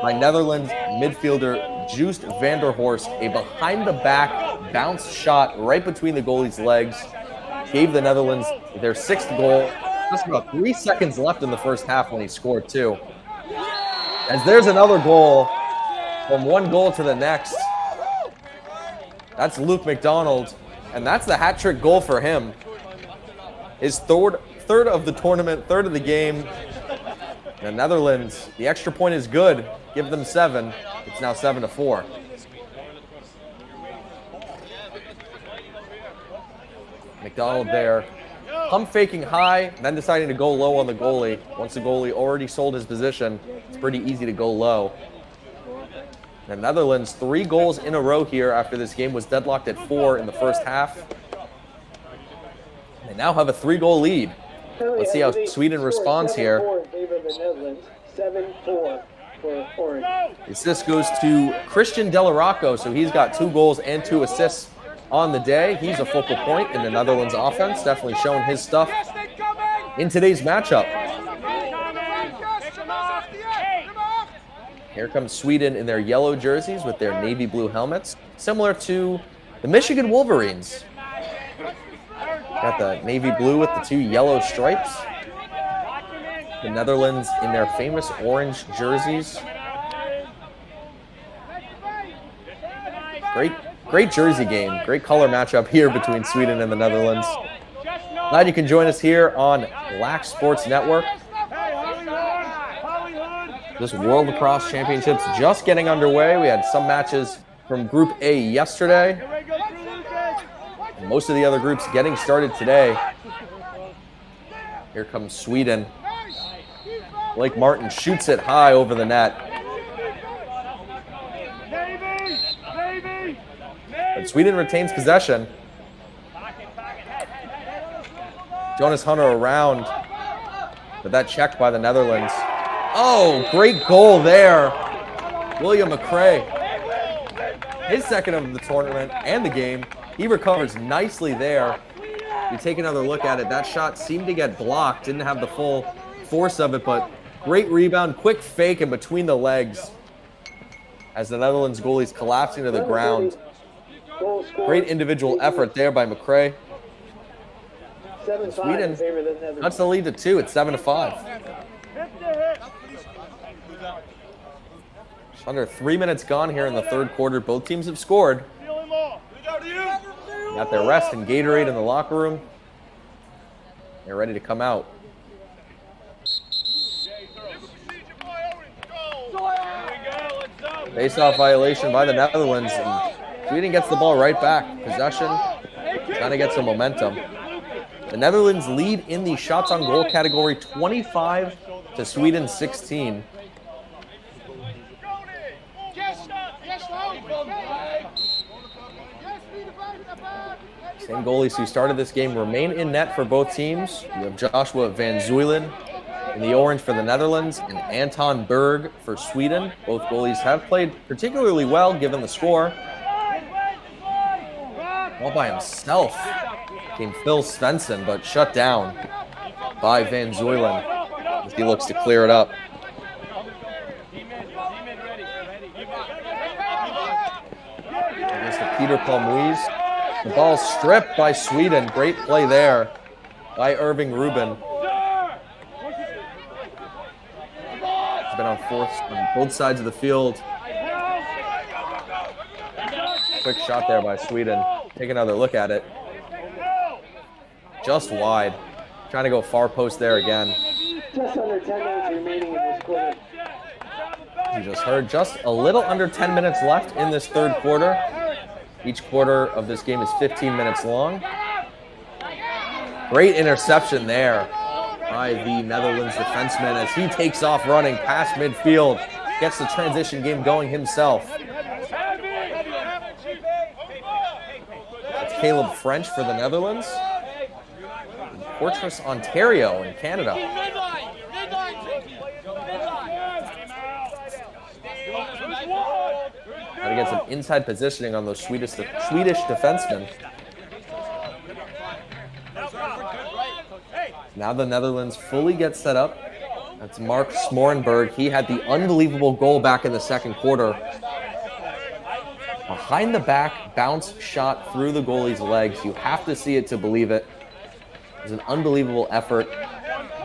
by Netherlands midfielder Joost van der Horst. A behind-the-back bounce shot right between the goalie's legs gave the Netherlands their 6th goal. Just about 3 seconds left in the first half when he scored 2. As there's another goal, from 1 goal to the next. That's Luke McDonald, and that's the hat-trick goal for him. His third of the tournament, third of the game. The Netherlands, the extra point is good. Give them 7. It's now 7-4. McDonald there, pump faking high, then deciding to go low on the goalie. Once the goalie already sold his position, it's pretty easy to go low. The Netherlands, 3 goals in a row here after this game was deadlocked at 4 in the first half. They now have a 3-goal lead. Let's see how Sweden responds here. 7-4 for Orange. Assist goes to Christian Delarocco, so he's got 2 goals and 2 assists on the day. He's a focal point in the Netherlands offense, definitely showing his stuff in today's matchup. Here comes Sweden in their yellow jerseys with their navy blue helmets, similar to the Michigan Wolverines. Got the navy blue with the 2 yellow stripes. The Netherlands in their famous orange jerseys. Great jersey game. Great color matchup here between Sweden and the Netherlands. Glad you can join us here on Lax Sports Network. This World Lacrosse Championships just getting underway. We had some matches from Group A yesterday. And most of the other groups getting started today. Here comes Sweden. Blake Martin shoots it high over the net. But Sweden retains possession. Jonas Hunter around. But that checked by the Netherlands. Oh, great goal there. William McRae. His second of the tournament and the game. He recovers nicely there. You take another look at it. That shot seemed to get blocked. Didn't have the full force of it, but great rebound. Quick fake in between the legs as the Netherlands goalie's collapsing to the ground. Great individual effort there by McRae. Sweden cuts the lead to 2. It's 7-5. Under 3 minutes gone here in the third quarter. Both teams have scored. Got their rest and Gatorade in the locker room. They're ready to come out. Face-off violation by the Netherlands. And Sweden gets the ball right back. Possession, trying to get some momentum. The Netherlands lead in the shots on goal category 25 to Sweden 16. Same goalies who started this game remain in net for both teams. You have Joshua Van Zuylen in the orange for the Netherlands and Anton Berg for Sweden. Both goalies have played particularly well given the score. All by himself came Phil Svensson, but shut down by Van Zuylen as he looks to clear it up. Just a Peter Palmuiz. The ball stripped by Sweden. Great play there by Irving Rubin. He's been on fourth on both sides of the field. Quick shot there by Sweden. Take another look at it. Just wide. Trying to go far post there again. Just under 10 minutes remaining in this quarter. You just heard just a little under 10 minutes left in this third quarter. Each quarter of this game is 15 minutes long. Great interception there by the Netherlands defenseman as he takes off running past midfield. Gets the transition game going himself. That's Caleb French for the Netherlands. Portress, Ontario in Canada. Got to get some inside positioning on those Swedish defensemen. Now the Netherlands fully get set up. That's Mark Smorenberg. He had the unbelievable goal back in the second quarter. Behind the back, bounce shot through the goalie's legs. You have to see it to believe it. It was an unbelievable effort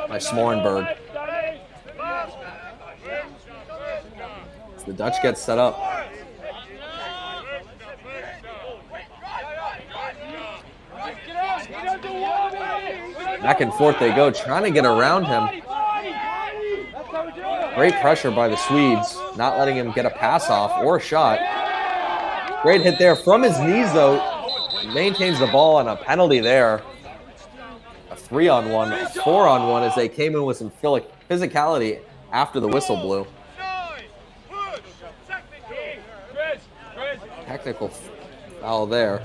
by Smorenberg. As the Dutch get set up. Back and forth they go, trying to get around him. Great pressure by the Swedes, not letting him get a pass off or a shot. Great hit there from his knees, though. Maintains the ball on a penalty there. A 3-on-1, a 4-on-1 as they came in with some physicality after the whistle blew. Technical foul there.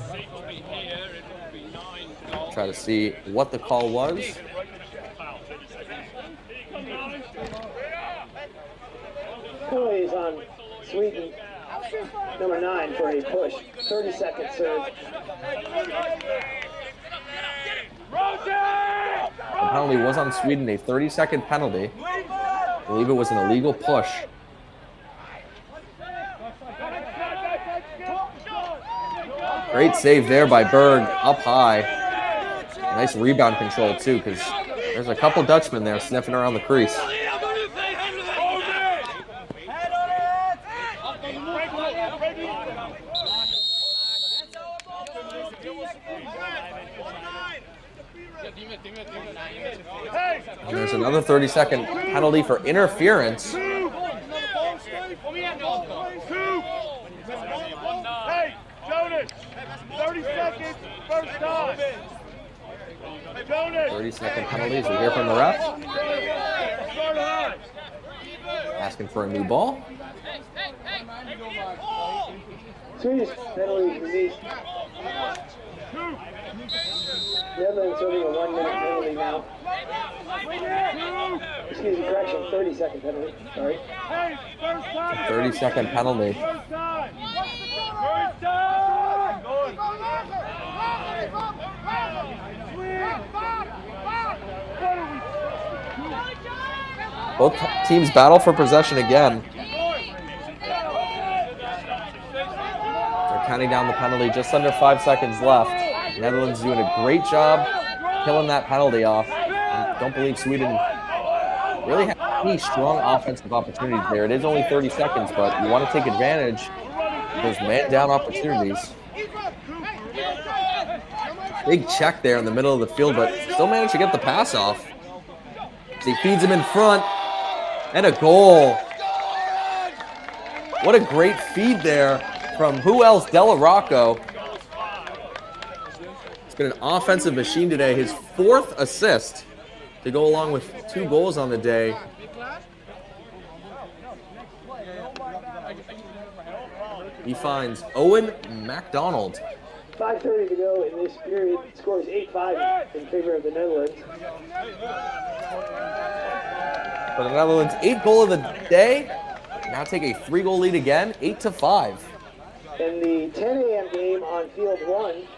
Try to see what the call was. Penalty is on Sweden, number 9 for a push. 30-second serve. The penalty was on Sweden, a 30-second penalty. I believe it was an illegal push. Great save there by Berg, up high. Nice rebound control, too, because there's a couple Dutchmen there sniffing around the crease. And there's another 30-second penalty for interference. Hey, Jonas, 30 seconds, first time. 30-second penalties. We hear from the ref. Asking for a new ball. Swedish penalty released. Netherlands serving a 1-minute penalty now. Excuse me, correction, 30-second penalty. Sorry. 30-second penalty. Both teams battle for possession again. They're counting down the penalty, just under 5 seconds left. Netherlands doing a great job killing that penalty off. I don't believe Sweden really has any strong offensive opportunities there. It is only 30 seconds, but you want to take advantage of those man-down opportunities. Big check there in the middle of the field, but still managed to get the pass off. As he feeds him in front, and a goal. What a great feed there from who else? Della Rocco. He's been an offensive machine today. His 4th assist to go along with 2 goals on the day. He finds Owen MacDonald. 5:30 to go in this period. Scores 8-5 in favor of the Netherlands. For the Netherlands, 8th goal of the day. Now take a 3-goal lead again, 8-5. In the 10 a.m. game on field 1,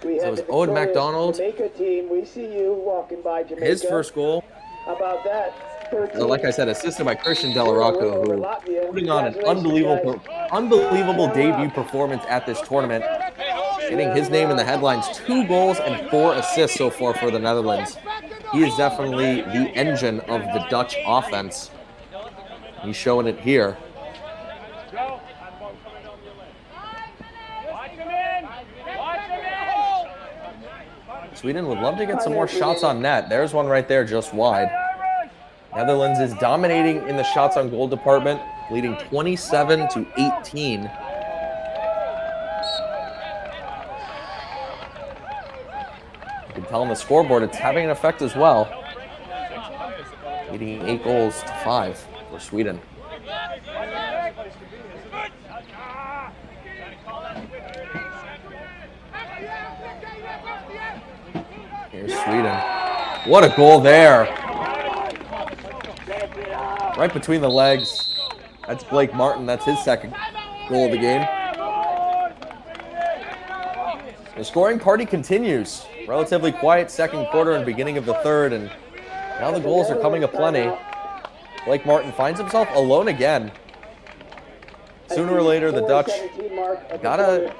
we So have it's the Owen victorious MacDonald. Jamaica team. We see you walking by Jamaica. His first goal. How about that? So like I said, assisted by Christian Delarocco, who putting on an unbelievable debut performance at this tournament, getting his name in the headlines. 2 goals and 4 assists so far for the Netherlands. He is definitely the engine of the Dutch offense. He's showing it here. Sweden would love to get some more shots on net. There's one right there just wide. Netherlands is dominating in the shots on goal department, leading 27-18. You can tell on the scoreboard it's having an effect as well. Leading 8 goals to 5 for Sweden. Here's Sweden. What a goal there. Right between the legs. That's Blake Martin. That's his second goal of the game. The scoring party continues. Relatively quiet second quarter and beginning of the third, and now the goals are coming aplenty. Blake Martin finds himself alone again. Sooner or later, the Dutch gotta,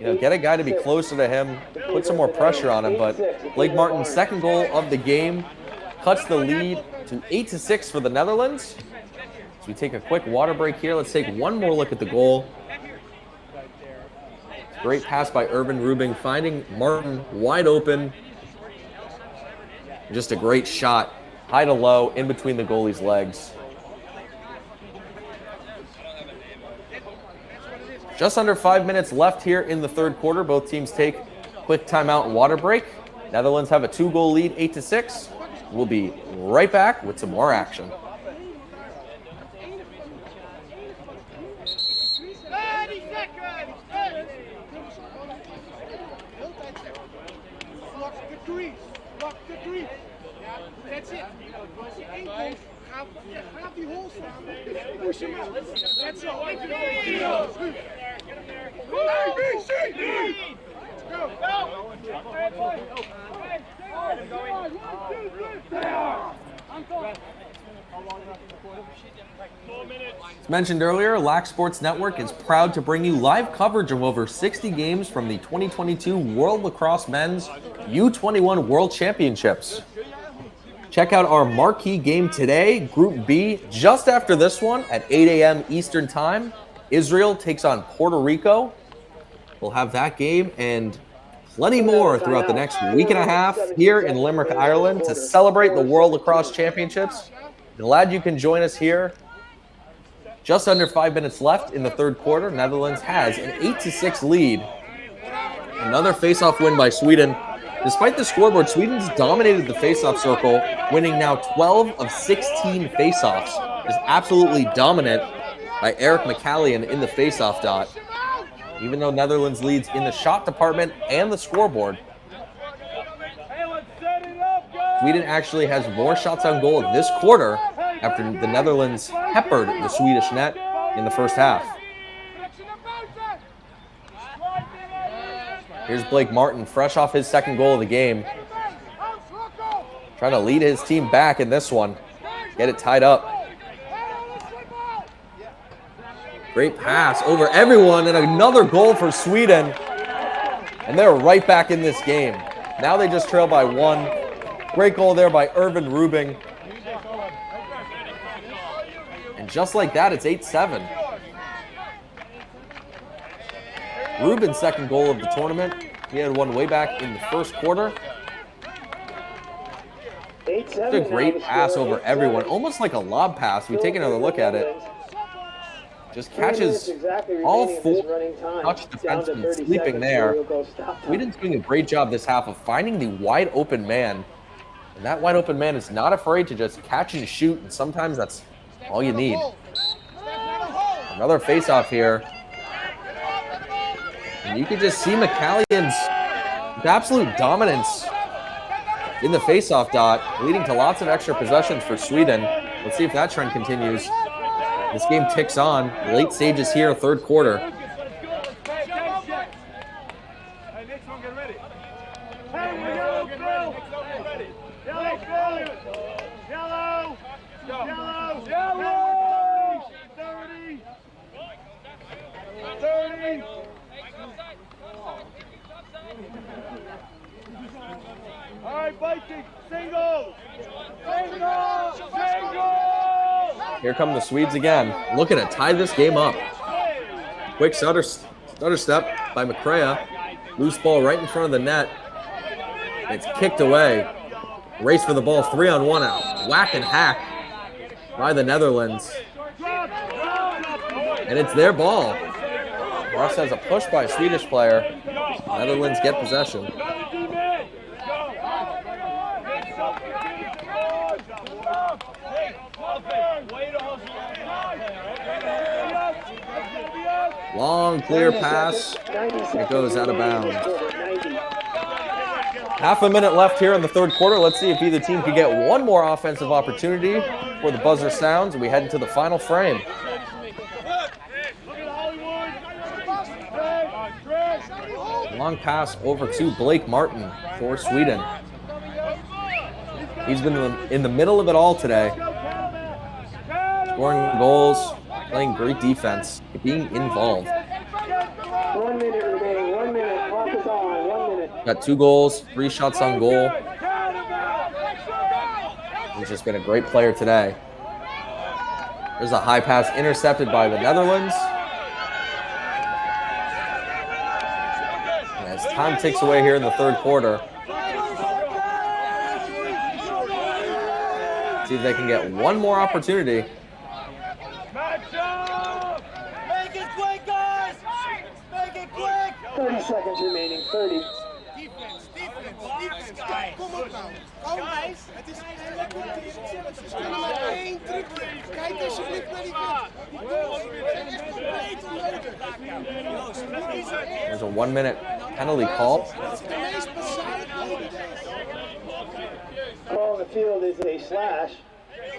get a guy to be closer to him, put some more pressure on him. But Blake Martin's second goal of the game cuts the lead to 8-6 for the Netherlands. So we take a quick water break here. Let's take one more look at the goal. Great pass by Irvin Rubing, finding Martin wide open. Just a great shot, high to low, in between the goalie's legs. Just under 5 minutes left here in the third quarter. Both teams take quick timeout and water break. Netherlands have a 2-goal lead, 8-6. We'll be right back with some more action. That's it. Als je één komt, gaat die hol staan. Push hem out. That's it. As mentioned earlier, Lax Sports Network is proud to bring you live coverage of over 60 games from the 2022 World Lacrosse Men's U21 World Championships. Check out our marquee game today, Group B, just after this one at 8 a.m. Eastern Time. Israel takes on Puerto Rico. We'll have that game and plenty more throughout the next week and a half here in Limerick, Ireland to celebrate the World Lacrosse Championships. Glad you can join us here. Just under 5 minutes left in the third quarter. Netherlands has an 8-6 lead. Another face-off win by Sweden. Despite the scoreboard, Sweden's dominated the face-off circle, winning now 12 of 16 face-offs. Is absolutely dominant by Eric McCallion in the face-off dot. Even though Netherlands leads in the shot department and the scoreboard, Sweden actually has more shots on goal this quarter after the Netherlands peppered the Swedish net in the first half. Here's Blake Martin, fresh off his second goal of the game. Trying to lead his team back in this one. Get it tied up. Great pass over everyone, and another goal for Sweden. And they're right back in this game. Now they just trail by 1. Great goal there by Irvin Rubing. And just like that, it's 8-7. Rubin's second goal of the tournament. He had one way back in the first quarter. It's a great pass over everyone, almost like a lob pass. We take another look at it. Just catches all 4 Dutch defensemen sleeping there. Sweden's doing a great job this half of finding the wide open man. And that wide open man is not afraid to just catch and shoot, and sometimes that's all you need. Another face-off here. And you can just see McCallion's absolute dominance in the face-off dot, leading to lots of extra possessions for Sweden. Let's see if that trend continues. This game ticks on. Late stages here, third quarter. Yellow! Yellow! 30! 30! All right, Viking, single! Single! Single! Here come the Swedes again, looking to tie this game up. Quick stutter step by McCrea. Loose ball right in front of the net. It's kicked away. Race for the ball, 3-on-1 out. Whack and hack by the Netherlands. And it's their ball. Ross has a push by a Swedish player. Netherlands get possession. Long, clear pass. It goes out of bounds. Half a minute left here in the third quarter. Let's see if either team can get one more offensive opportunity before the buzzer sounds and we head into the final frame. Long pass over to Blake Martin for Sweden. He's been in the middle of it all today. Scoring goals, playing great defense, being involved. 1 minute remaining, 1 minute, clock is on, 1 minute. Got 2 goals, 3 shots on goal. He's just been a great player today. There's a high pass intercepted by the Netherlands. And as time ticks away here in the third quarter, see if they can get one more opportunity. Make it quick, guys! Make it quick! 30 seconds remaining, 30. Defense, guys! Kom op nou! Guys! Het is een lekker team. Ze spelen maar 1 trucje. Kijk alsjeblieft naar die There's a 1 minute penalty call. Call on the field is a slash.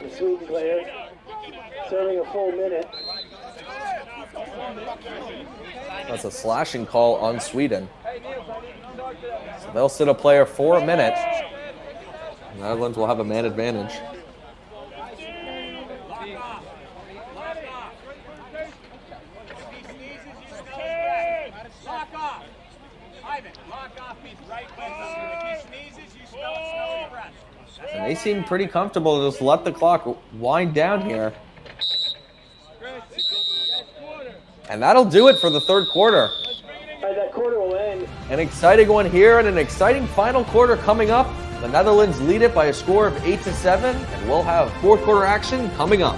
The Sweden player serving a full minute. That's a slashing call on Sweden. So they'll sit a player for a minute. The Netherlands will have a man advantage. Lock off! Ivan, lock off his right leg. If he sneezes, you smell your breath. And they seem pretty comfortable to just let the clock wind down here. And that'll do it for the third quarter. That quarter will end. An exciting one here and an exciting final quarter coming up. The Netherlands lead it by a score of 8-7, and we'll have fourth quarter action coming up.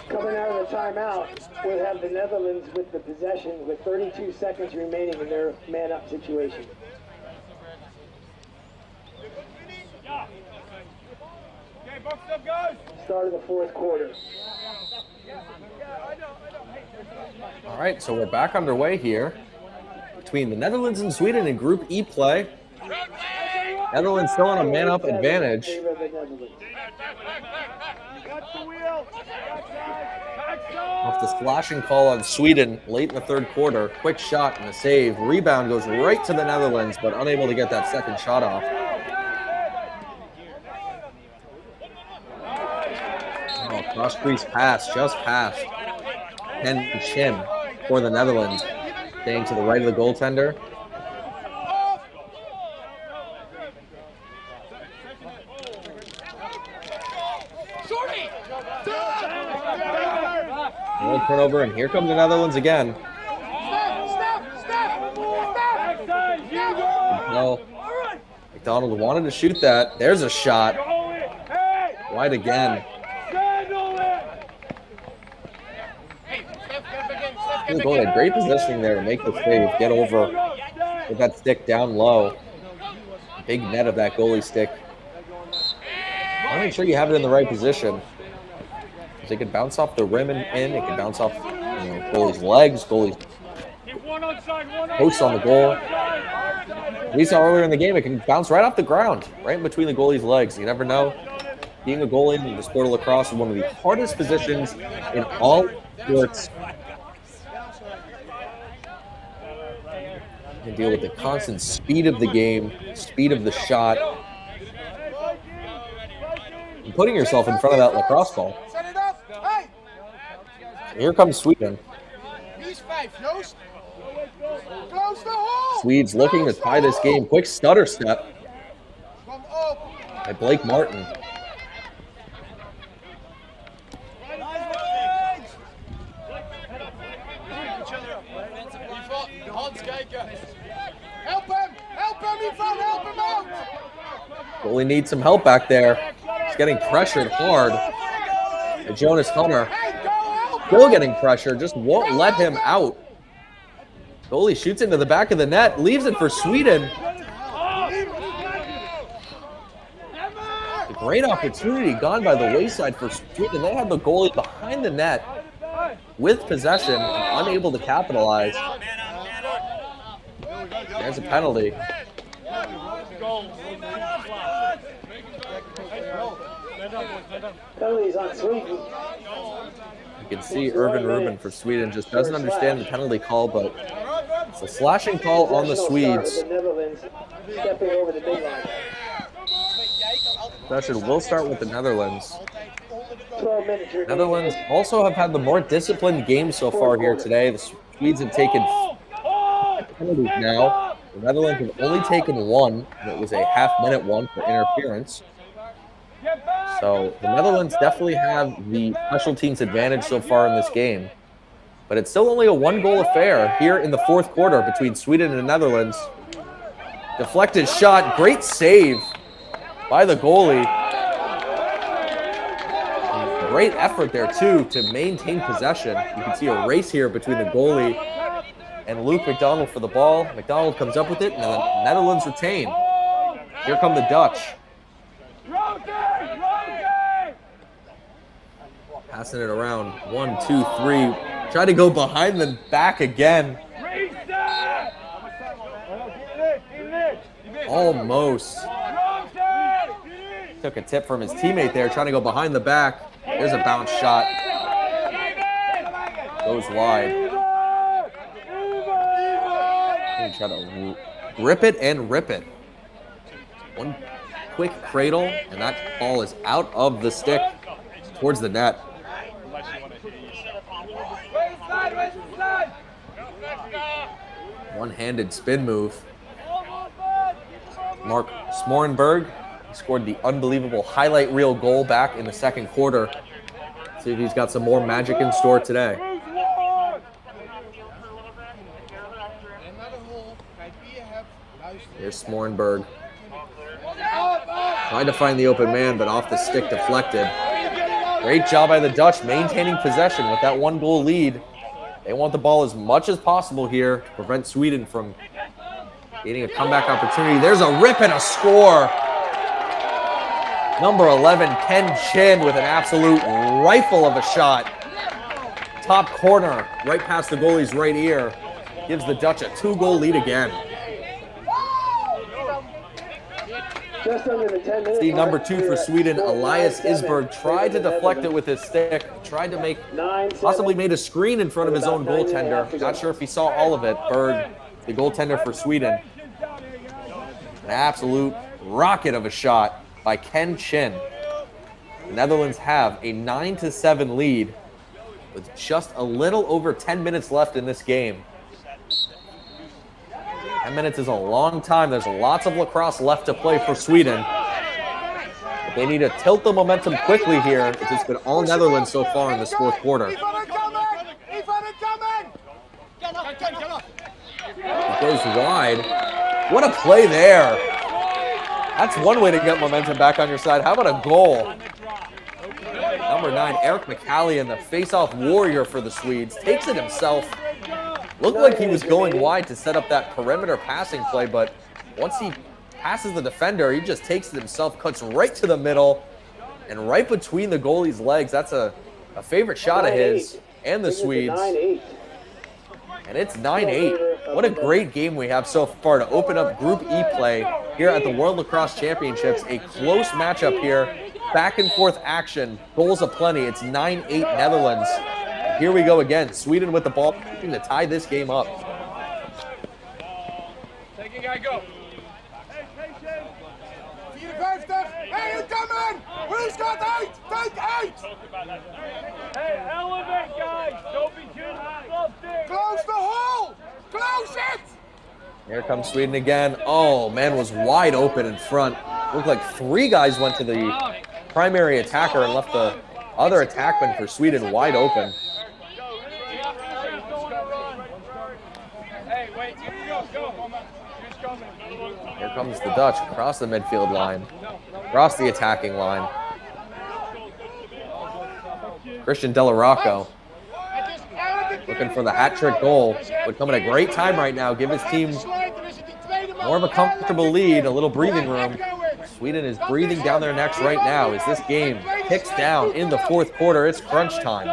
Coming out of the timeout, we have the Netherlands with the possession with 32 seconds remaining in their man-up situation. Start of the fourth quarter. All right, so we're back underway here between the Netherlands and Sweden in Group E play. Netherlands still on a man-up advantage. Off the slashing call on Sweden late in the third quarter. Quick shot and a save. Rebound goes right to the Netherlands, but unable to get that second shot off. Oh, cross-crease pass, just passed. And Chin for the Netherlands. Staying to the right of the goaltender. No turnover, and here come the Netherlands again. No. McDonald wanted to shoot that. There's a shot. Wide again. The goal had great positioning there to make the save, get over with that stick down low. Big net of that goalie stick. I want to make sure you have it in the right position. It can bounce off the rim and in. It can bounce off goalie's legs, goalie's posts on the goal. We saw earlier in the game, it can bounce right off the ground, right in between the goalie's legs. You never know. Being a goalie in the sport of lacrosse is one of the hardest positions in all sports. You can deal with the constant speed of the game, speed of the shot, and putting yourself in front of that lacrosse ball. Here comes Sweden. Swedes looking to tie this game. Quick stutter step by Blake Martin. Goalie needs some help back there. He's getting pressured hard. And Jonas Hunter still getting pressure, just won't let him out. Goalie shoots into the back of the net, leaves it for Sweden. A great opportunity gone by the wayside for Sweden. They have the goalie behind the net with possession and unable to capitalize. There's a penalty. Penalties on Sweden. You can see Irvin Rubin for Sweden just doesn't understand the penalty call, but it's a slashing call on the Swedes. Possession will start with the Netherlands. Netherlands also have had the more disciplined game so far here today. The Swedes have taken penalties now. The Netherlands have only taken one, and it was a half-minute one for interference. So the Netherlands definitely have the special teams advantage so far in this game. But it's still only a one-goal affair here in the fourth quarter between Sweden and the Netherlands. Deflected shot, great save by the goalie. And great effort there, too, to maintain possession. You can see a race here between the goalie and Luke McDonald for the ball. McDonald comes up with it, and the Netherlands retain. Here come the Dutch. Passing it around. 1, 2, 3. Try to go behind the back again. Almost. Took a tip from his teammate there, trying to go behind the back. There's a bounce shot. Goes wide. Try to grip it and rip it. One quick cradle, and that ball is out of the stick towards the net. One-handed spin move. Mark Smorenberg scored the unbelievable highlight reel goal back in the second quarter. See if he's got some more magic in store today. Here's Smorenberg. Trying to find the open man, but off the stick deflected. Great job by the Dutch maintaining possession with that 1-goal lead. They want the ball as much as possible here to prevent Sweden from getting a comeback opportunity. There's a rip and a score. Number 11, Ken Chin with an absolute rifle of a shot. Top corner, right past the goalie's right ear. Gives the Dutch a 2-goal lead again. Just under the 10 minutes. See, number 2 for Sweden, Elias Isberg, tried to deflect it with his stick. Tried to possibly made a screen in front of his own goaltender. Not sure if he saw all of it. Berg, the goaltender for Sweden. An absolute rocket of a shot by Ken Chin. The Netherlands have a 9-7 lead with just a little over 10 minutes left in this game. 10 minutes is a long time. There's lots of lacrosse left to play for Sweden. But they need to tilt the momentum quickly here, as it's been all Netherlands so far in this fourth quarter. It goes wide. What a play there. That's one way to get momentum back on your side. How about a goal? Number 9, Eric McCallion, the face-off warrior for the Swedes, takes it himself. Looked like he was going wide to set up that perimeter passing play, but once he passes the defender, he just takes it himself, cuts right to the middle, and right between the goalie's legs. That's a favorite shot of his and the Swedes. And it's 9-8. What a great game we have so far to open up Group E play here at the World Lacrosse Championships. A close matchup here. Back and forth action. Goals aplenty. It's 9-8 Netherlands. Here we go again. Sweden with the ball to tie this game up. Take a guy, go. Hey, you come in! Who's got 8? Take 8! Hey, elevate, guys! Don't be too high. Close the hole! Close it! Here comes Sweden again. Oh, man was wide open in front. Looked like 3 guys went to the primary attacker and left the other attackman for Sweden wide open. Here comes the Dutch across the midfield line, across the attacking line. Christian Delarocco looking for the hat-trick goal. Would come at a great time right now, give his team more of a comfortable lead, a little breathing room. Sweden is breathing down their necks right now as this game ticks down in the fourth quarter. It's crunch time.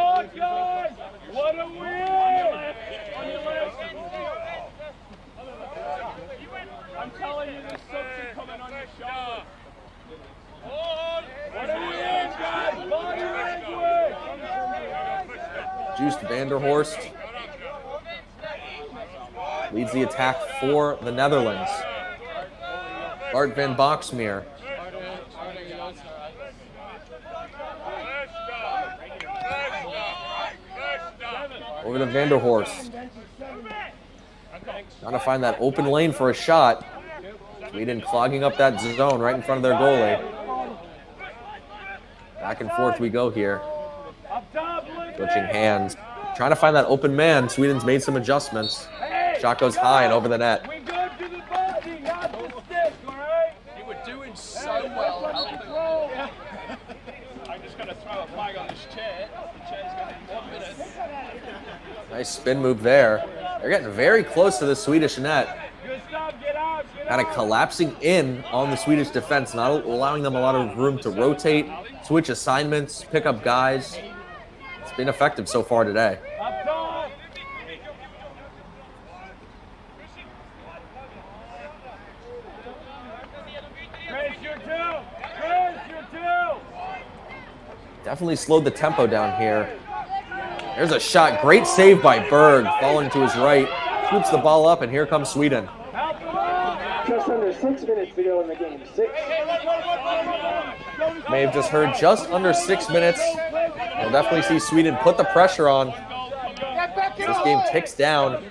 Juiced Vanderhorst leads the attack for the Netherlands. Bart van Boxmeer. Over to Vanderhorst. Trying to find that open lane for a shot. Sweden clogging up that zone right in front of their goalie. Back and forth we go here. Switching hands. Trying to find that open man. Sweden's made some adjustments. Shot goes high and over the net. We go to the body, not the stick, all right? You were doing so well helping. I'm just going to throw a flag on this chair. The chair's going to be 1 minute. Nice spin move there. They're getting very close to the Swedish net. Kind of collapsing in on the Swedish defense, not allowing them a lot of room to rotate, switch assignments, pick up guys. It's been effective so far today. Definitely slowed the tempo down here. There's a shot. Great save by Berg, falling to his right. Scoops the ball up, and here comes Sweden. Just under 6 minutes to go in the game. 6. May have just heard just under 6 minutes. We'll definitely see Sweden put the pressure on. This game ticks down.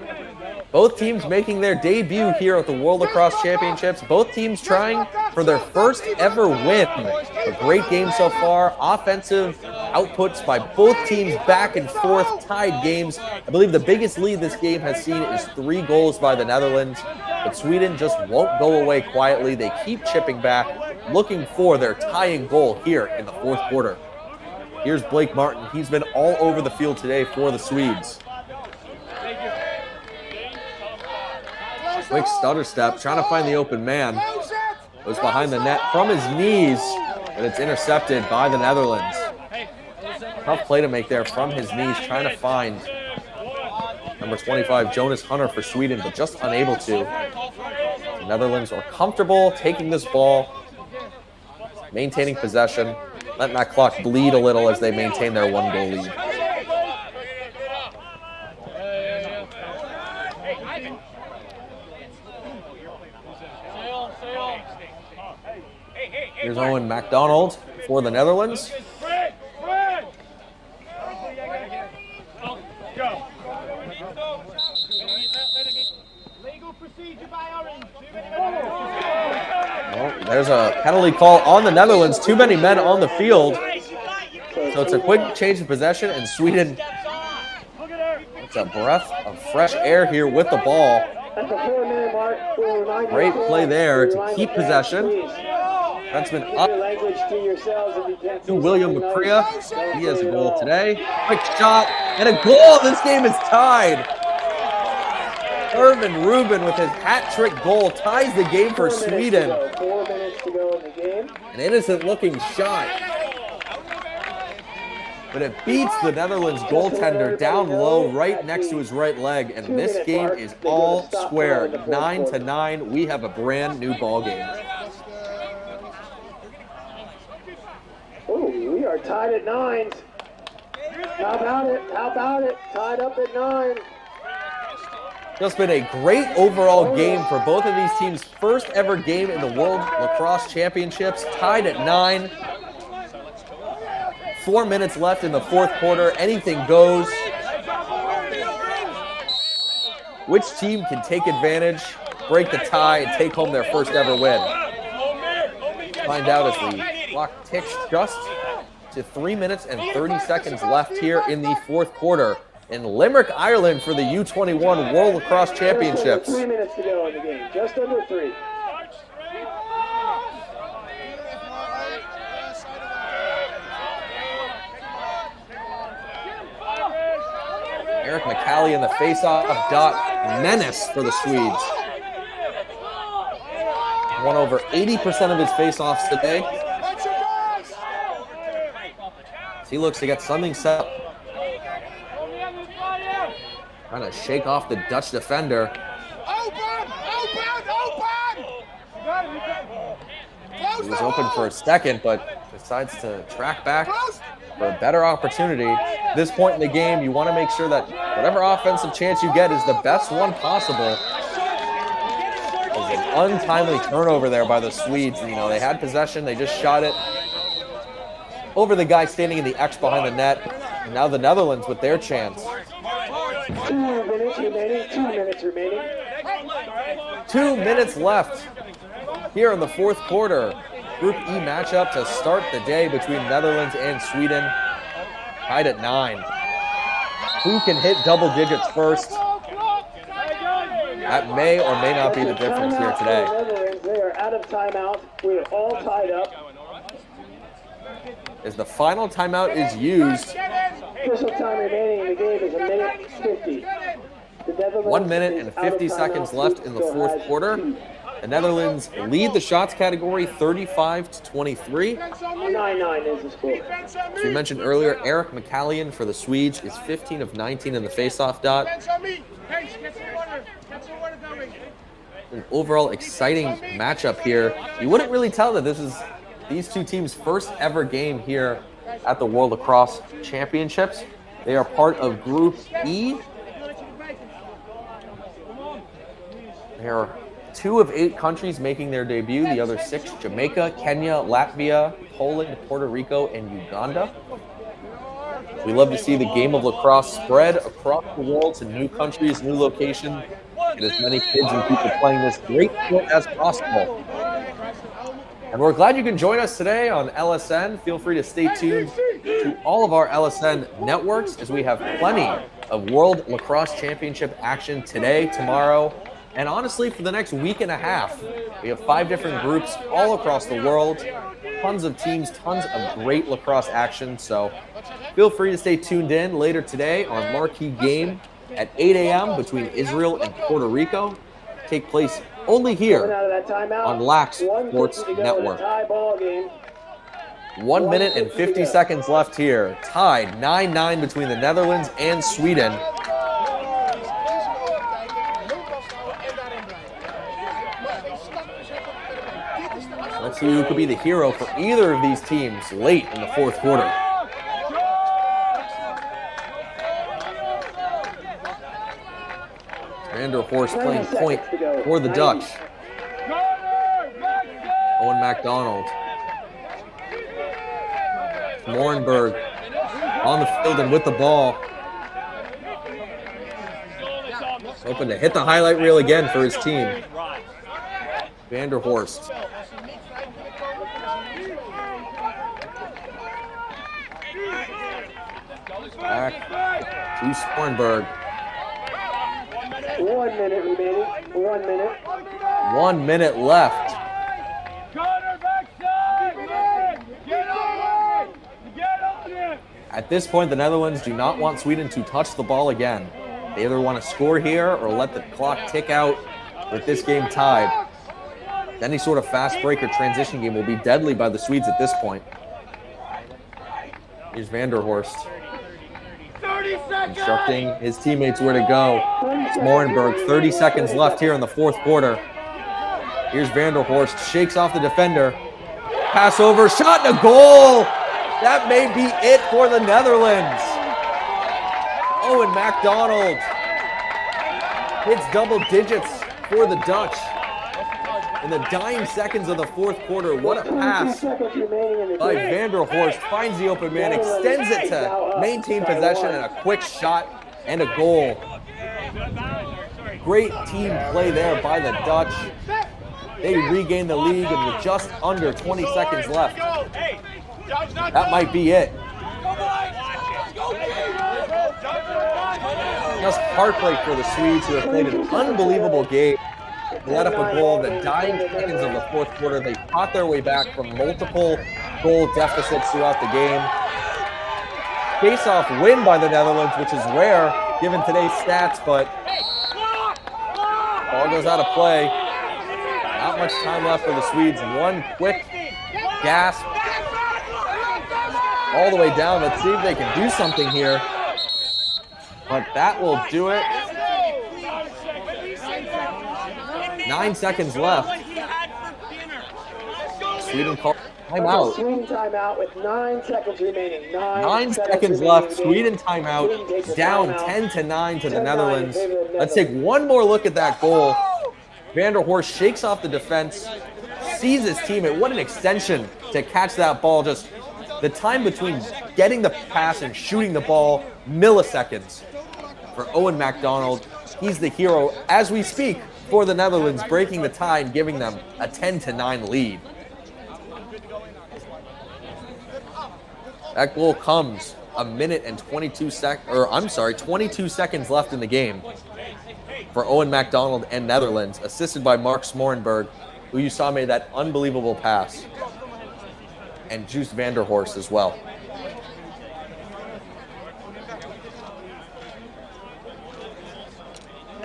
Both teams making their debut here at the World Lacrosse Championships. Both teams trying for their first ever win. A great game so far. Offensive outputs by both teams, back and forth, tied games. I believe the biggest lead this game has seen is 3 goals by the Netherlands. But Sweden just won't go away quietly. They keep chipping back, looking for their tying goal here in the fourth quarter. Here's Blake Martin. He's been all over the field today for the Swedes. Quick stutter step, trying to find the open man. Goes behind the net from his knees, and it's intercepted by the Netherlands. Tough play to make there from his knees, trying to find number 25, Jonas Hunter for Sweden, but just unable to. The Netherlands are comfortable taking this ball, maintaining possession, letting that clock bleed a little as they maintain their 1-goal lead. Here's Owen MacDonald for the Netherlands. Well, there's a penalty call on the Netherlands. Too many men on the field. So it's a quick change of possession, and Sweden, it's a breath of fresh air here with the ball. Great play there to keep possession. Defenseman up to William McCrea. He has a goal today. Quick shot and a goal. This game is tied. Irvin Rubin with his hat-trick goal ties the game for Sweden. 4 minutes to go in the game. An innocent-looking shot. But it beats the Netherlands goaltender down low right next to his right leg. And this game is all square. 9-9. We have a brand new ball game. Oh, we are tied at 9. How about it? How about it? Tied up at 9. Just been a great overall game for both of these teams. First ever game in the World Lacrosse Championships, tied at 9. 4 minutes left in the fourth quarter. Anything goes. Which team can take advantage, break the tie, and take home their first ever win? Find out as the clock ticks just to 3 minutes and 30 seconds left here in the fourth quarter in Limerick, Ireland for the U21 World Lacrosse Championships. 3 minutes to go in the game, just under 3. Eric McCallie in the face-off dot. Menace for the Swedes. Won over 80% of his face-offs today. He looks to get something set up. Trying to shake off the Dutch defender. He was open for a second, but decides to track back for a better opportunity. At this point in the game, you want to make sure that whatever offensive chance you get is the best one possible. There's an untimely turnover there by the Swedes. You know, they had possession, they just shot it over the guy standing in the X behind the net. And now the Netherlands with their chance. 2 minutes remaining, 2 minutes remaining. 2 minutes left here in the fourth quarter. Group E matchup to start the day between Netherlands and Sweden. Tied at 9. Who can hit double digits first? That may or may not be the difference here today. They are out of timeout. We are all tied up. As the final timeout is used, Official time remaining in the game is 1:50. 1 minute and 50 seconds left in the fourth quarter. The Netherlands lead the shots category 35-23. 9-9 is the score. As we mentioned earlier, Eric McCallion for the Swedes is 15 of 19 in the faceoff dot. An overall exciting matchup here. You wouldn't really tell that this is these two teams' first ever game here at the World Lacrosse Championships. They are part of Group E. There are 2 of 8 countries making their debut. The other 6, Jamaica, Kenya, Latvia, Poland, Puerto Rico, and Uganda. We love to see the game of lacrosse spread across the world to new countries, new locations, and as many kids and people playing this great sport as possible. And we're glad you can join us today on LSN. Feel free to stay tuned to all of our LSN networks as we have plenty of World Lacrosse Championship action today, tomorrow, and honestly for the next week and a half. We have 5 different groups all across the world, tons of teams, tons of great lacrosse action. So Feel free to stay tuned in later today on marquee game at 8 a.m. between Israel and Puerto Rico. Take place only here on Lax Sports Network. 1 minute and 50 seconds left here. Tied 9-9 between the Netherlands and Sweden. Let's see who could be the hero for either of these teams late in the fourth quarter. Vanderhorst playing point for the Dutch. Owen MacDonald. Morenberg on the field and with the ball. Hoping to hit the highlight reel again for his team. Vanderhorst. Back to Spornberg. 1 minute remaining. 1 minute. 1 minute left. At this point, the Netherlands do not want Sweden to touch the ball again. They either want to score here or let the clock tick out with this game tied. Any sort of fast break or transition game will be deadly by the Swedes at this point. Here's Vanderhorst. Instructing his teammates where to go. Morenberg, 30 seconds left here in the fourth quarter. Here's Vanderhorst, shakes off the defender. Pass over, shot and a goal! That may be it for the Netherlands. Owen MacDonald hits double digits for the Dutch. In the dying seconds of the fourth quarter, what a pass by Vanderhorst. Finds the open man, extends it to maintain possession, and a quick shot and a goal. Great team play there by the Dutch. They regain the lead and with just under 20 seconds left. That might be it. Just heartbreak for the Swedes, who have played an unbelievable game. They let up a goal in the dying seconds of the fourth quarter. They fought their way back from multiple goal deficits throughout the game. Face-off win by the Netherlands, which is rare given today's stats, but ball goes out of play. Not much time left for the Swedes. One quick gasp. All the way down. Let's see if they can do something here. But that will do it. 9 seconds left. Sweden called timeout. Sweden timeout with 9 seconds remaining. 9 seconds left. Sweden timeout. Down 10-9 to the Netherlands. Let's take one more look at that goal. Vanderhorst shakes off the defense, sees his teammate. What an extension to catch that ball. Just the time between getting the pass and shooting the ball, milliseconds. For Owen MacDonald, he's the hero as we speak for the Netherlands, breaking the tie and giving them a 10-9 lead. That goal comes a minute and 22 seconds left in the game for Owen MacDonald and Netherlands, assisted by Mark Smorenberg, who you saw made that unbelievable pass, and Juice Vanderhorst as well.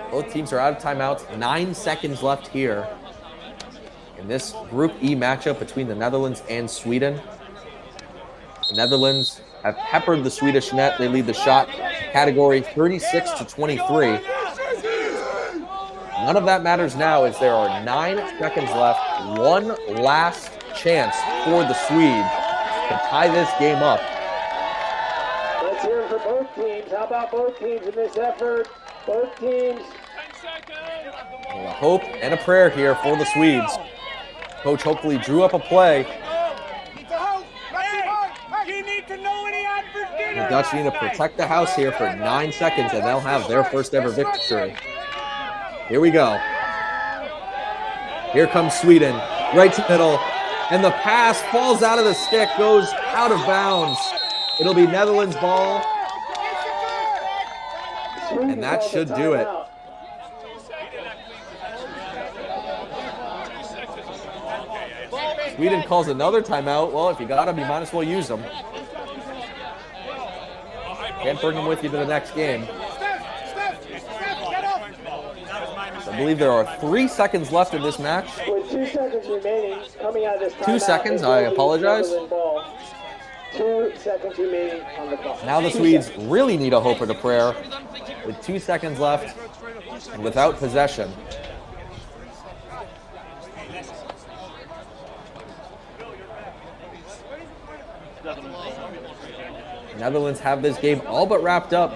Both teams are out of timeouts. 9 seconds left here in this Group E matchup between the Netherlands and Sweden. The Netherlands have peppered the Swedish net. They lead the shot category 36-23. None of that matters now, as there are 9 seconds left. One last chance for the Swedes to tie this game up. Let's hear it for both teams. How about both teams in this effort? Both teams. And a hope and a prayer here for the Swedes. Coach hopefully drew up a play. The Dutch need to protect the house here for 9 seconds, and they'll have their first ever victory. Here we go. Here comes Sweden, right to middle, and the pass falls out of the stick, goes out of bounds. It'll be Netherlands ball, and that should do it. Sweden calls another timeout. Well, if you got them, you might as well use them. Can't bring them with you to the next game. Steph, get up! I believe there are 3 seconds left in this match. With 2 seconds remaining, coming out of this timeout, 2 seconds, it I will be apologize. Netherlands ball. 2 seconds remaining on the clock. Now the 2 Swedes seconds. really need a hope and a prayer with 2 seconds left and without possession. Netherlands have this game all but wrapped up.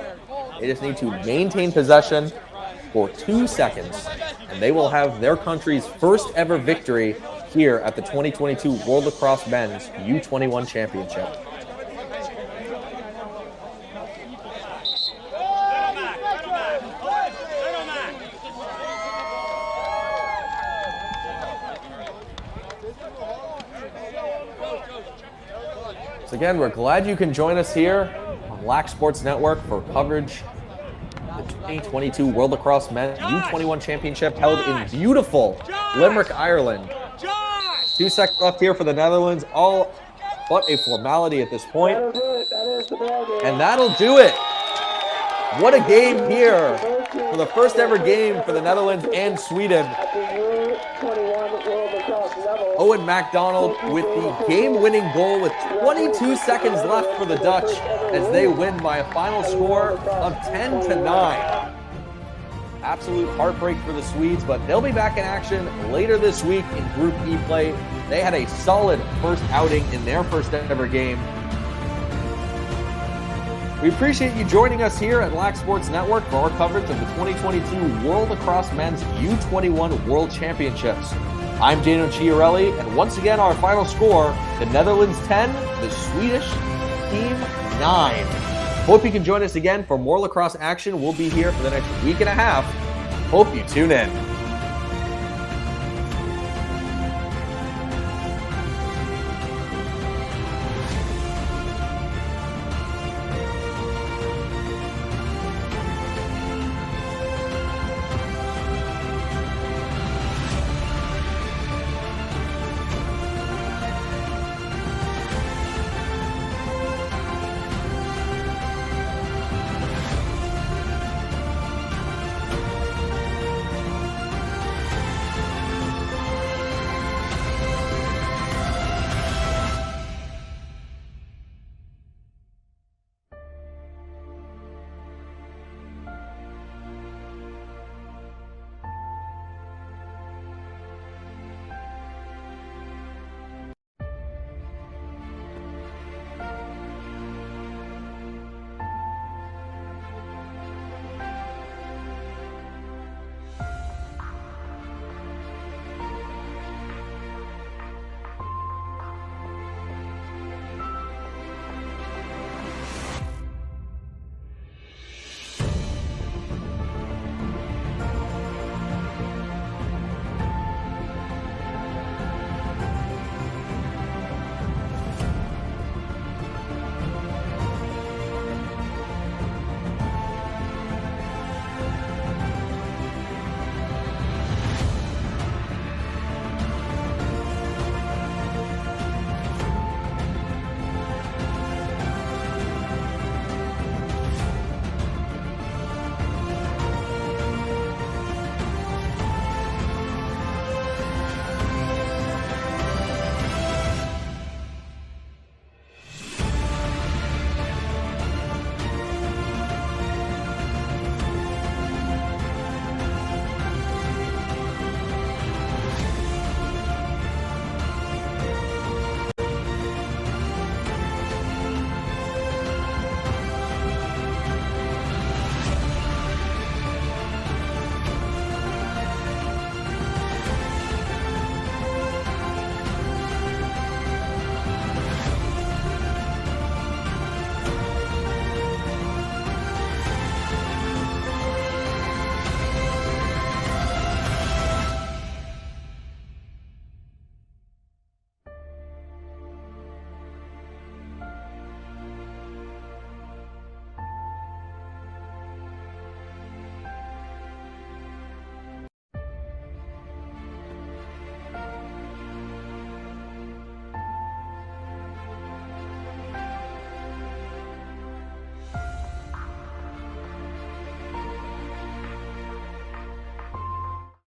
They just need to maintain possession for 2 seconds, and they will have their country's first ever victory here at the 2022 World Lacrosse Men's U21 Championship. So again, we're glad you can join us here on Lax Sports Network for coverage of the 2022 World Lacrosse Men's U21 Championship held in beautiful Limerick, Ireland. 2 seconds left here for the Netherlands, all but a formality at this point. That'll do it. That is the ball game. And that'll do it. What a game here for the first ever game for the Netherlands and Sweden. At the U21 World Lacrosse level, Owen MacDonald with the game-winning goal with 22 seconds left for the Dutch as they win by a final score of 10-9. Absolute heartbreak for the Swedes, but they'll be back in action later this week in Group E play. They had a solid first outing in their first ever game. We appreciate you joining us here at Lax Sports Network for our coverage of the 2022 World Lacrosse Men's U21 World Championships. I'm Daniel Chiarelli, and once again our final score, the Netherlands 10, the Swedish team 9. Hope you can join us again for more lacrosse action. We'll be here for the next week and a half. Hope you tune in.